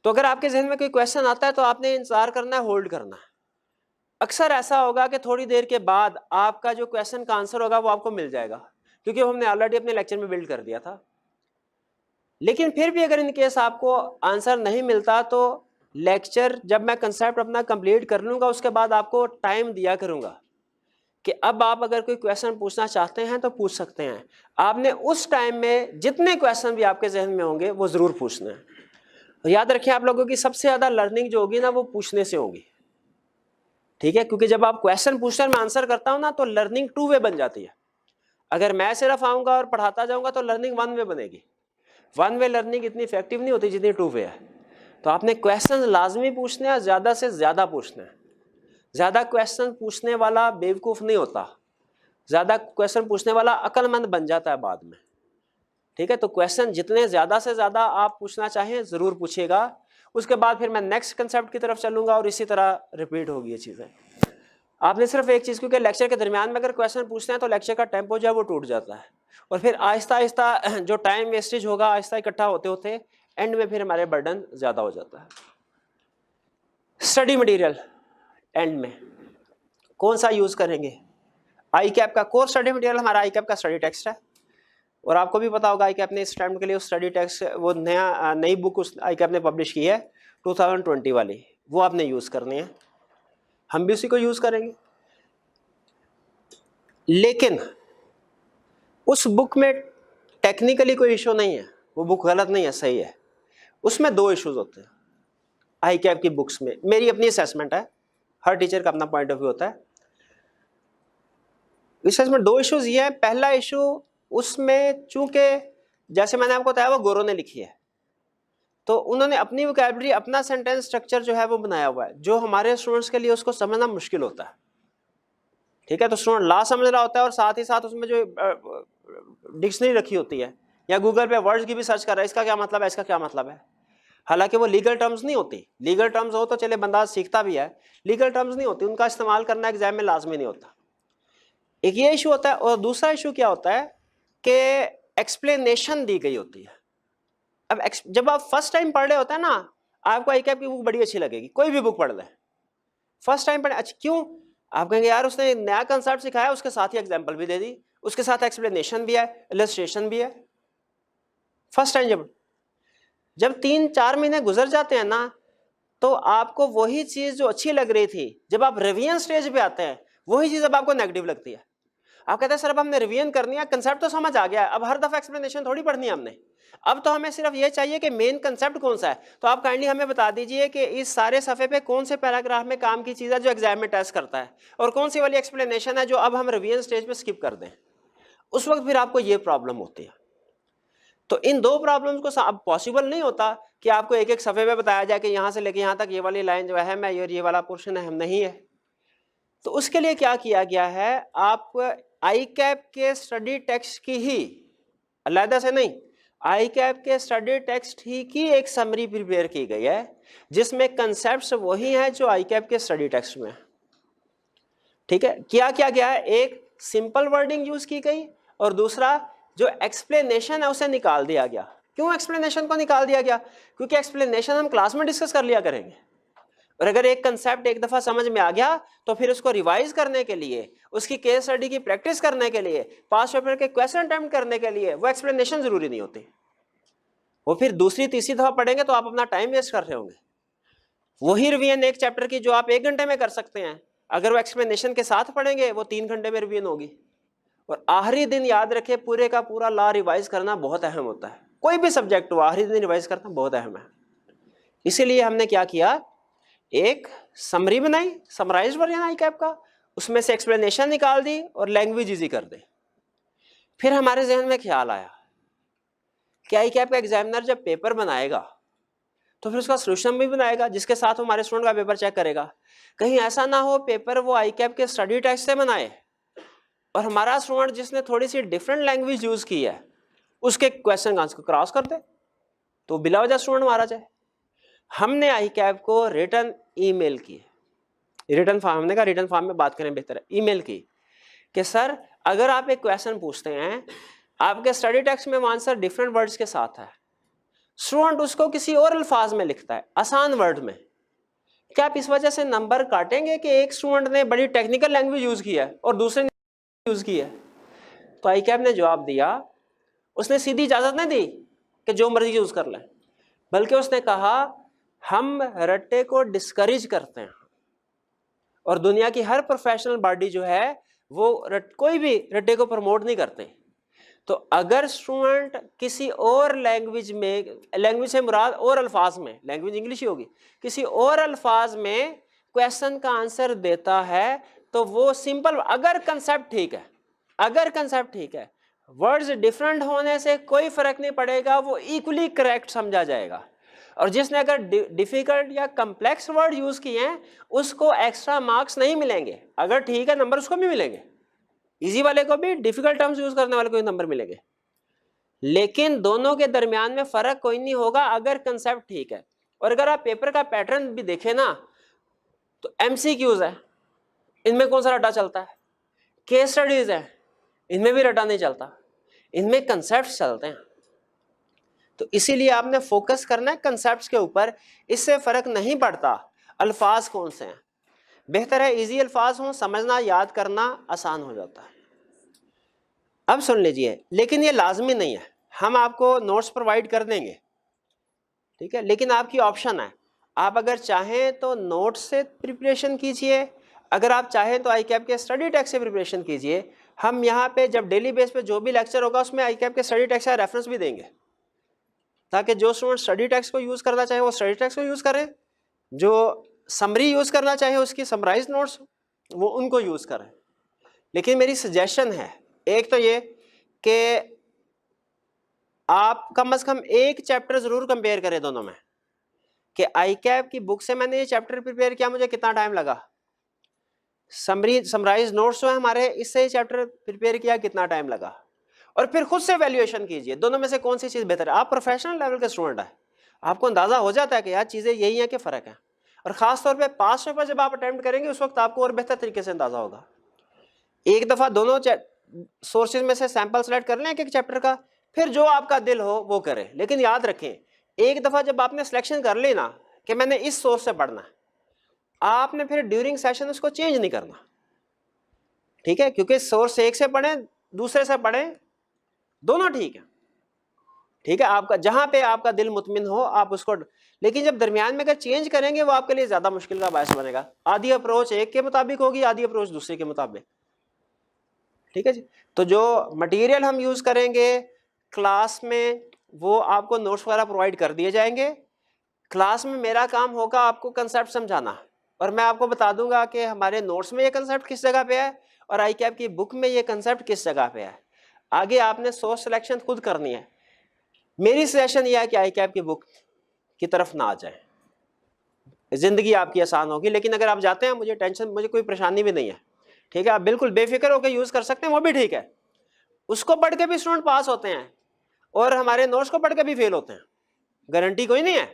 तो अगर आपके जहन में कोई क्वेश्चन आता है तो आपने इंतजार करना है, होल्ड करना है। अक्सर ऐसा होगा कि थोड़ी देर के बाद आपका जो क्वेश्चन का आंसर होगा वो आपको मिल जाएगा, क्योंकि हमने ऑलरेडी अपने लेक्चर में बिल्ड कर दिया था। लेकिन फिर भी अगर इन केस आपको आंसर नहीं मिलता तो लेक्चर जब मैं कंसेप्ट अपना कंप्लीट कर लूँगा उसके बाद आपको टाइम दिया करूँगा कि अब आप अगर कोई क्वेश्चन पूछना चाहते हैं तो पूछ सकते हैं। आपने उस टाइम में जितने क्वेश्चन भी आपके जहन में होंगे वो ज़रूर पूछना है। तो याद रखें, आप लोगों की सबसे ज़्यादा लर्निंग जो होगी ना वो पूछने से होगी, ठीक है, क्योंकि जब आप क्वेश्चन पूछकर मैं आंसर करता हूँ ना तो लर्निंग 2 वे बन जाती है। अगर मैं सिर्फ आऊँगा और पढ़ाता जाऊँगा तो लर्निंग 1 वे बनेगी। 1 वे लर्निंग इतनी इफेक्टिव नहीं होती जितनी 2 वे है। तो आपने क्वेश्चन लाजमी पूछने हैं, ज़्यादा से ज़्यादा पूछना है। ज़्यादा क्वेश्चन पूछने वाला बेवकूफ़ नहीं होता, ज़्यादा क्वेश्चन पूछने वाला अक्लमंद बन जाता है बाद में, ठीक है। तो क्वेश्चन जितने ज़्यादा से ज़्यादा आप पूछना चाहें ज़रूर पूछिएगा। उसके बाद फिर मैं नेक्स्ट कंसेप्ट की तरफ चलूँगा और इसी तरह रिपीट होगी ये चीज़ें। आपने सिर्फ एक चीज़, क्योंकि लेक्चर के दरमियान में अगर क्वेश्चन पूछते हैं तो लेक्चर का टेम्पो जो है वो टूट जाता है और फिर आहिस्ता आहिस्ता जो टाइम वेस्टेज होगा आहिस्ता इकट्ठा होते होते एंड में फिर हमारे बर्डन ज़्यादा हो जाता है। स्टडी मटेरियल एंड में कौन सा यूज़ करेंगे? आई कैप का कोर स्टडी मटेरियल हमारा आई कैप का स्टडी टेक्स्ट है, और आपको भी पता होगा आई कैप ने इस टाइम के लिए उस स्टडी टेक्स्ट वो नई बुक उस आई कैप ने पब्लिश की है 2020 वाली, वो आपने यूज़ करनी है। हम भी उसी को यूज़ करेंगे, लेकिन उस बुक में टेक्निकली कोई इशू नहीं है, वो बुक गलत नहीं है, सही है। उसमें 2 इश्यूज होते हैं आई कैप की बुक्स में, मेरी अपनी असेसमेंट है, हर टीचर का अपना पॉइंट ऑफ व्यू होता है। इसमें 2 इश्यूज ये है। पहला इशू उसमें चूंकि जैसे मैंने आपको बताया वो गोरो ने लिखी है, तो उन्होंने अपनी वोकैबुलरी, अपना सेंटेंस स्ट्रक्चर जो है वो बनाया हुआ है, जो हमारे स्टूडेंट्स के लिए उसको समझना मुश्किल होता है, ठीक है। तो स्टूडेंट ला समझ रहा होता है और साथ ही साथ उसमें जो डिक्शनरी रखी होती है या गूगल पे वर्ड्स की भी सर्च कर रहा है, इसका क्या मतलब है, इसका क्या मतलब है। हालांकि वो लीगल टर्म्स नहीं होती, लीगल टर्म्स हो तो चले बंदा सीखता भी है, लीगल टर्म्स नहीं होती, उनका इस्तेमाल करना एग्जाम में लाजमी नहीं होता। एक ये इशू होता है, और दूसरा इशू क्या होता है कि एक्सप्लेनेशन दी गई होती है। अब जब आप फर्स्ट टाइम पढ़ रहे होते हैं ना, आपको आई कैप की बुक बड़ी अच्छी लगेगी, कोई भी बुक पढ़ लें, फर्स्ट टाइम पढ़े, अच्छा क्यों? आप कहेंगे यार उसने नया कंसेप्ट सिखाया, उसके साथ ही एग्जाम्पल भी दे दी, उसके साथ एक्सप्लेनेशन भी है, इलस्ट्रेशन भी है। फर्स्ट टाइम जब 3-4 महीने गुजर जाते हैं ना, तो आपको वही चीज़ जो अच्छी लग रही थी, जब आप रिवीजन स्टेज पे आते हैं वही चीज़ अब आपको नेगेटिव लगती है। आप कहते हैं सर अब हमने रिवीजन करनी है, कंसेप्ट तो समझ आ गया है, अब हर दफ़ा एक्सप्लेनेशन थोड़ी पढ़नी है हमने, अब तो हमें सिर्फ ये चाहिए कि मेन कंसेप्ट कौन सा है। तो आप काइंडली हमें बता दीजिए कि इस सारे सफ़े पे कौन से पैराग्राफ में काम की चीज़ है जो एग्जाम में टेस्ट करता है, और कौन सी वाली एक्सप्लेनेशन है जो अब हम रिवीजन स्टेज पे स्किप कर दें। उस वक्त फिर आपको ये प्रॉब्लम होती है। तो इन 2 प्रॉब्लम्स को अब पॉसिबल नहीं होता कि आपको एक एक सफ़े पे बताया जाए कि यहाँ से लेके यहाँ तक ये वाली लाइन जो है मैं और ये वाला पोर्शन है, हम नहीं है। तो उसके लिए क्या किया गया है, आप आई कैप के स्टडी टेक्स्ट की ही, अलग से नहीं, आई कैप के स्टडी टेक्स्ट ही की एक समरी प्रिपेयर की गई है जिसमें कंसेप्ट्स वही हैं जो आई कैप के स्टडी टेक्स्ट में, ठीक है। क्या क्या गया है, एक सिंपल वर्डिंग यूज की गई और दूसरा जो एक्सप्लेनेशन है उसे निकाल दिया गया। क्यों एक्सप्लेनेशन को निकाल दिया गया? क्योंकि एक्सप्लेनेशन हम क्लास में डिस्कस कर लिया करेंगे, और अगर एक कंसेप्ट एक दफ़ा समझ में आ गया तो फिर उसको रिवाइज करने के लिए, उसकी केस स्टडी की प्रैक्टिस करने के लिए, पास पेपर के क्वेश्चन अटेम्प्ट करने के लिए वो एक्सप्लेनेशन ज़रूरी नहीं होती। वो फिर दूसरी तीसरी दफा पढ़ेंगे तो आप अपना टाइम वेस्ट कर रहे होंगे। वही रिवीजन एक चैप्टर की जो आप 1 घंटे में कर सकते हैं, अगर वो एक्सप्लेनेशन के साथ पढ़ेंगे वो 3 घंटे में रिवीजन होगी। और आखिरी दिन याद रखे, पूरे का पूरा लॉ रिवाइज करना बहुत अहम होता है। कोई भी सब्जेक्ट हो, आखिरी दिन रिवाइज करना बहुत अहम है। इसीलिए हमने क्या किया, एक समरी बनाई, समराइज वर्जन आई कैप का, उसमें से एक्सप्लेनेशन निकाल दी और लैंग्वेज इजी कर दी। फिर हमारे जहन में ख्याल आया कि आई कैप का एग्जामिनर जब पेपर बनाएगा तो फिर उसका सोल्यूशन भी बनाएगा, जिसके साथ हमारे स्टूडेंट का पेपर चेक करेगा। कहीं ऐसा ना हो पेपर वो आई कैप के स्टडी टेक्स्ट से बनाए और हमारा स्टूडेंट जिसने थोड़ी सी डिफरेंट लैंग्वेज यूज की है उसके क्वेश्चन आंसर को क्रॉस कर दे, तो बिला वजह स्टूडेंट मारा जाए। हमने आई कैप को रिटर्न ईमेल की, रिटर्न फॉर्म, हमने कहा रिटर्न फॉर्म में बात करें बेहतर है, ईमेल की कि सर अगर आप एक क्वेश्चन पूछते हैं, आपके स्टडी टेक्स्ट में आंसर डिफरेंट वर्ड्स के साथ है, स्टूडेंट उसको किसी और अल्फाज में लिखता है, आसान वर्ड में, क्या आप इस वजह से नंबर काटेंगे कि एक स्टूडेंट ने बड़ी टेक्निकल लैंग्वेज यूज की है और दूसरे ने यूज की है? तो आई कैप ने जवाब दिया, उसने सीधी इजाजत नहीं दी कि जो मर्जी यूज कर ले, बल्कि उसने कहा हम रट्टे को डिस्करेज करते हैं और दुनिया की हर प्रोफेशनल बॉडी जो है वो कोई भी रट्टे को प्रमोट नहीं करते। तो अगर स्टूडेंट किसी और लैंग्वेज में, लैंग्वेज से मुराद और अल्फाज में, लैंग्वेज इंग्लिश ही होगी, किसी और अल्फाज में क्वेश्चन का आंसर देता है तो वो सिंपल, अगर कंसेप्ट ठीक है, अगर कंसेप्ट ठीक है, वर्ड्स डिफरेंट होने से कोई फर्क नहीं पड़ेगा, वो इक्वली करेक्ट समझा जाएगा। और जिसने अगर डिफिकल्ट या कम्प्लेक्स वर्ड यूज किए हैं उसको एक्स्ट्रा मार्क्स नहीं मिलेंगे, अगर ठीक है नंबर उसको भी मिलेंगे, इजी वाले को भी, डिफिकल्ट टर्म्स यूज करने वाले को भी नंबर मिलेंगे। लेकिन दोनों के दरमियान में फर्क कोई नहीं होगा अगर कंसेप्ट ठीक है। और अगर आप पेपर का पैटर्न भी देखें ना तो एमसीक्यूज है, इनमें कौन सा रटा चलता है, केस स्टडीज है, इनमें भी रटा नहीं चलता, इनमें कंसेप्ट चलते हैं। तो इसीलिए आपने फोकस करना है कंसेप्ट्स के ऊपर, इससे फर्क नहीं पड़ता अल्फाज कौन से हैं, बेहतर है इजी अल्फाज हों, समझना याद करना आसान हो जाता है। अब सुन लीजिए, लेकिन ये लाजमी नहीं है, हम आपको नोट्स प्रोवाइड कर देंगे, ठीक है, लेकिन आपकी ऑप्शन है, आप अगर चाहें तो नोट्स से प्रिपरेशन कीजिए, अगर आप चाहें तो आई कैप के स्टडी टेक्स्ट से प्रिपरेशन कीजिए। हम यहाँ पे जब डेली बेस पे जो भी लेक्चर होगा उसमें आई कैप के स्टडी टेक्स्ट का रेफरेंस भी देंगे, ताकि जो स्टूडेंट स्टडी टेक्स्ट को यूज़ करना चाहे वो स्टडी टेक्स्ट को यूज़ करें, जो समरी यूज़ करना चाहे उसकी समराइज नोट्स वो उनको यूज़ करें। लेकिन मेरी सजेशन है, एक तो ये कि आप कम से कम एक चैप्टर ज़रूर कंपेयर करें दोनों में, कि आई कैप की बुक से मैंने ये चैप्टर प्रिपेयर किया, मुझे कितना टाइम लगा, समराइज नोट्स जो है हमारे, इससे ये चैप्टर प्रिपेयर किया, कितना टाइम लगा, और फिर खुद से वैल्यूएशन कीजिए दोनों में से कौन सी चीज़ बेहतर है। आप प्रोफेशनल लेवल के स्टूडेंट है, आपको अंदाज़ा हो जाता है कि यार चीज़ें यही हैं कि फ़र्क है, और ख़ास तौर पे पास पेपर जब आप अटेम्प्ट करेंगे उस वक्त आपको और बेहतर तरीके से अंदाज़ा होगा। एक दफ़ा दोनों सोर्सेज में से सैंपल सेलेक्ट कर लें एक एक चैप्टर का, फिर जो आपका दिल हो वो करें। लेकिन याद रखें, एक दफ़ा जब आपने सिलेक्शन कर ली ना कि मैंने इस सोर्स से पढ़ना है, आपने फिर ड्यूरिंग सेशन उसको चेंज नहीं करना, ठीक है, क्योंकि सोर्स एक से पढ़ें दूसरे से पढ़ें दोनों ठीक है, ठीक है, आपका जहां पे आपका दिल मुतमिन हो आप उसको, लेकिन जब दरमियान में अगर चेंज करेंगे वो आपके लिए ज्यादा मुश्किल का बायस बनेगा। आधी अप्रोच एक के मुताबिक होगी, आधी अप्रोच दूसरे के मुताबिक, ठीक है जी। तो जो मटेरियल हम यूज करेंगे क्लास में वो आपको नोट्स वगैरह प्रोवाइड कर दिए जाएंगे। क्लास में मेरा काम होगा आपको कंसेप्ट समझाना, और मैं आपको बता दूंगा कि हमारे नोट्स में ये कंसेप्ट किस जगह पे है और आई कैप की बुक में ये कंसेप्ट किस जगह पे है। आगे आपने सोर्स सिलेक्शन खुद करनी है। मेरी सजेशन यह है कि आई कैप की बुक की तरफ ना आ जाए, जिंदगी आपकी आसान होगी। लेकिन अगर आप जाते हैं, मुझे टेंशन, मुझे कोई परेशानी भी नहीं है, ठीक है, आप बिल्कुल बेफिक्र होकर यूज कर सकते हैं, वो भी ठीक है। उसको पढ़ के भी स्टूडेंट पास होते हैं और हमारे नोट्स को पढ़ के भी फेल होते हैं, गारंटी कोई नहीं है,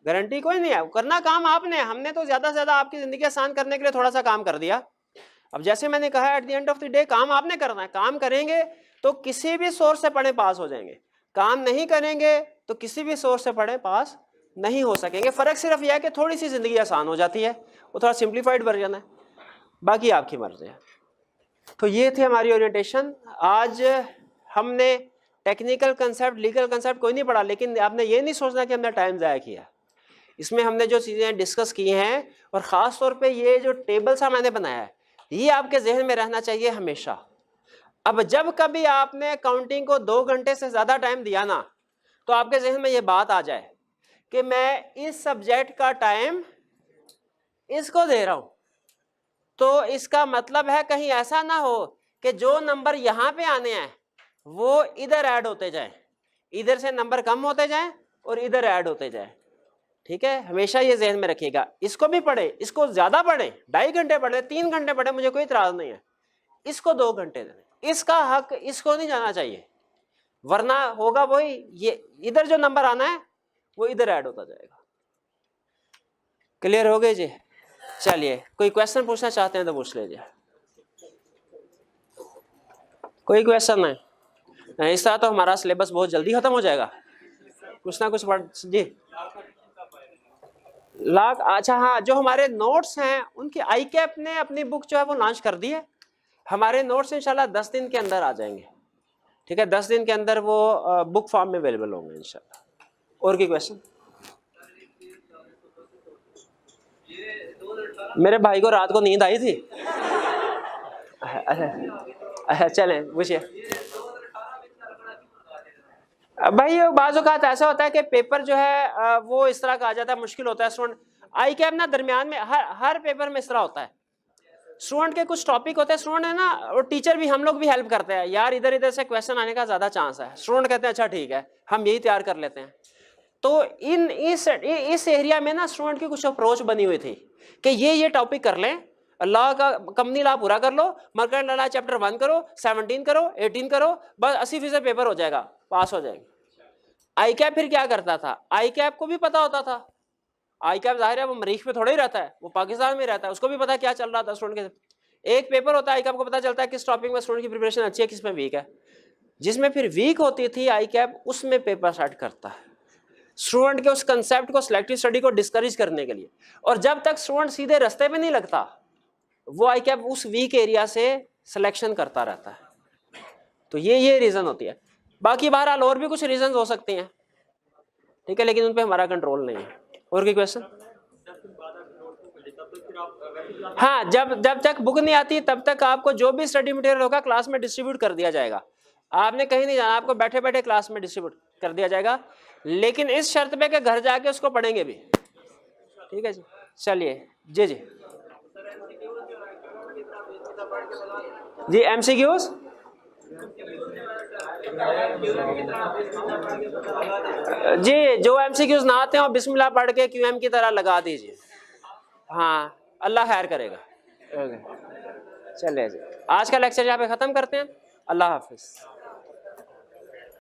गारंटी कोई नहीं है। करना काम आपने, हमने तो ज्यादा से ज्यादा आपकी जिंदगी आसान करने के लिए थोड़ा सा काम कर दिया। अब जैसे मैंने कहा at the end of the day काम आपने करना है, काम करेंगे तो किसी भी सोर्स से पढ़े पास हो जाएंगे, काम नहीं करेंगे तो किसी भी सोर्स से पढ़े पास नहीं हो सकेंगे। फर्क सिर्फ यह है कि थोड़ी सी जिंदगी आसान हो जाती है, वो थोड़ा सिंप्लीफाइड वर्जन है, बाकी आपकी मर्जी है। तो ये थे हमारी ओरिएंटेशन। आज हमने टेक्निकल कंसेप्ट, लीगल कंसेप्ट कोई नहीं पढ़ा, लेकिन आपने ये नहीं सोचना कि हमने टाइम ज़ाया किया। इसमें हमने जो चीज़ें डिस्कस की हैं, और ख़ास तौर पे ये जो टेबल सा मैंने बनाया है, ये आपके जहन में रहना चाहिए हमेशा। अब जब कभी आपने काउंटिंग को 2 घंटे से ज़्यादा टाइम दिया ना, तो आपके जहन में ये बात आ जाए कि मैं इस सब्जेक्ट का टाइम इसको दे रहा हूं, तो इसका मतलब है कहीं ऐसा ना हो कि जो नंबर यहां पे आने हैं वो इधर ऐड होते जाएं, इधर से नंबर कम होते जाएं और इधर ऐड होते जाएं। ठीक है, हमेशा ये जहन में रखिएगा। इसको भी पढ़े, इसको ज्यादा पढ़े, 2.5 घंटे पढ़े, 3 घंटे पढ़े, मुझे कोई इतराज नहीं है। इसको 2 घंटे दें, इसका हक इसको नहीं जाना चाहिए, वरना होगा वही, ये इधर जो नंबर आना है वो इधर ऐड होता जाएगा। क्लियर हो गए जी? चलिए, कोई क्वेश्चन पूछना चाहते हैं तो पूछ लीजिए। कोई क्वेश्चन नहीं? इस तरह तो हमारा सिलेबस बहुत जल्दी खत्म हो जाएगा। कुछ ना कुछ पढ़ जी। लाख, अच्छा हाँ, जो हमारे नोट्स हैं उनकी आई कैप ने अपनी बुक जो है वो लॉन्च कर दी है। हमारे नोट्स इंशाल्लाह 10 दिन के अंदर आ जाएंगे। ठीक है, 10 दिन के अंदर वो बुक फॉर्म में अवेलेबल होंगे इंशाल्लाह। और कोई क्वेश्चन? मेरे भाई को रात को नींद आई थी। अच्छा चलें, पूछिए भाई। बाज़ औक़ात ऐसा होता है कि पेपर जो है वो इस तरह का आ जाता है, मुश्किल होता है। स्टूडेंट आई कैप ना दरमियान में हर पेपर में इस तरह होता है। स्टूडेंट के कुछ टॉपिक होते हैं, स्टूडेंट है ना, और टीचर भी, हम लोग भी हेल्प करते हैं यार, इधर इधर से क्वेश्चन आने का ज़्यादा चांस है। स्टूडेंट कहते हैं अच्छा ठीक है, हम यही तैयार कर लेते हैं। तो इस एरिया में ना स्टूडेंट की कुछ अप्रोच बनी हुई थी कि ये टॉपिक कर लें, लॉ का कंपनी लॉ पूरा कर लो, मर्केंटाइल लॉ चैप्टर 1 करो, 17 करो, 18 करो, बस 80% पेपर हो जाएगा, पास हो जाएंगे। आई कैप फिर क्या करता था? आई कैप को भी पता होता था, आई कैप जाहिर है वो मरीख पे थोड़ा ही रहता है, वो पाकिस्तान में रहता है, उसको भी पता क्या चल रहा था स्टूडेंट के। एक पेपर होता है आई कैप को पता चलता है किस टॉपिक में स्टूडेंट की प्रिपरेशन अच्छी है, किस में वीक है। जिसमें फिर वीक होती थी आई कैप, उसमें पेपर स्टार्ट करता है स्टूडेंट के उस कंसेप्ट को, सिलेक्टिव स्टडी को डिस्करेज करने के लिए। और जब तक स्टूडेंट सीधे रास्ते पे नहीं लगता, वो आई कैप उस वीक एरिया से सिलेक्शन करता रहता है। तो ये रीजन होती है। बाकी बहरहाल और भी कुछ रीजन हो सकती हैं, ठीक है, लेकिन उन पे हमारा कंट्रोल नहीं है। और कोई क्वेश्चन? हाँ, जब तक बुक नहीं आती तब तक आपको जो भी स्टडी मटेरियल होगा क्लास में डिस्ट्रीब्यूट कर दिया जाएगा। आपने कहीं नहीं जाना, आपको बैठे बैठे क्लास में डिस्ट्रीब्यूट कर दिया जाएगा, लेकिन इस शर्त पे कि घर जाके उसको पढ़ेंगे भी। ठीक है जी, चलिए जी जी जी। एमसीक्यूज जी, जो एमसीक्यूज ना आते हो बिस्मिल्लाह पढ़ के क्यूएम की तरह लगा दीजिए। हाँ, अल्लाह खैर करेगा। चलिए जी, आज का लेक्चर यहाँ पे ख़त्म करते हैं। अल्लाह हाफिज़।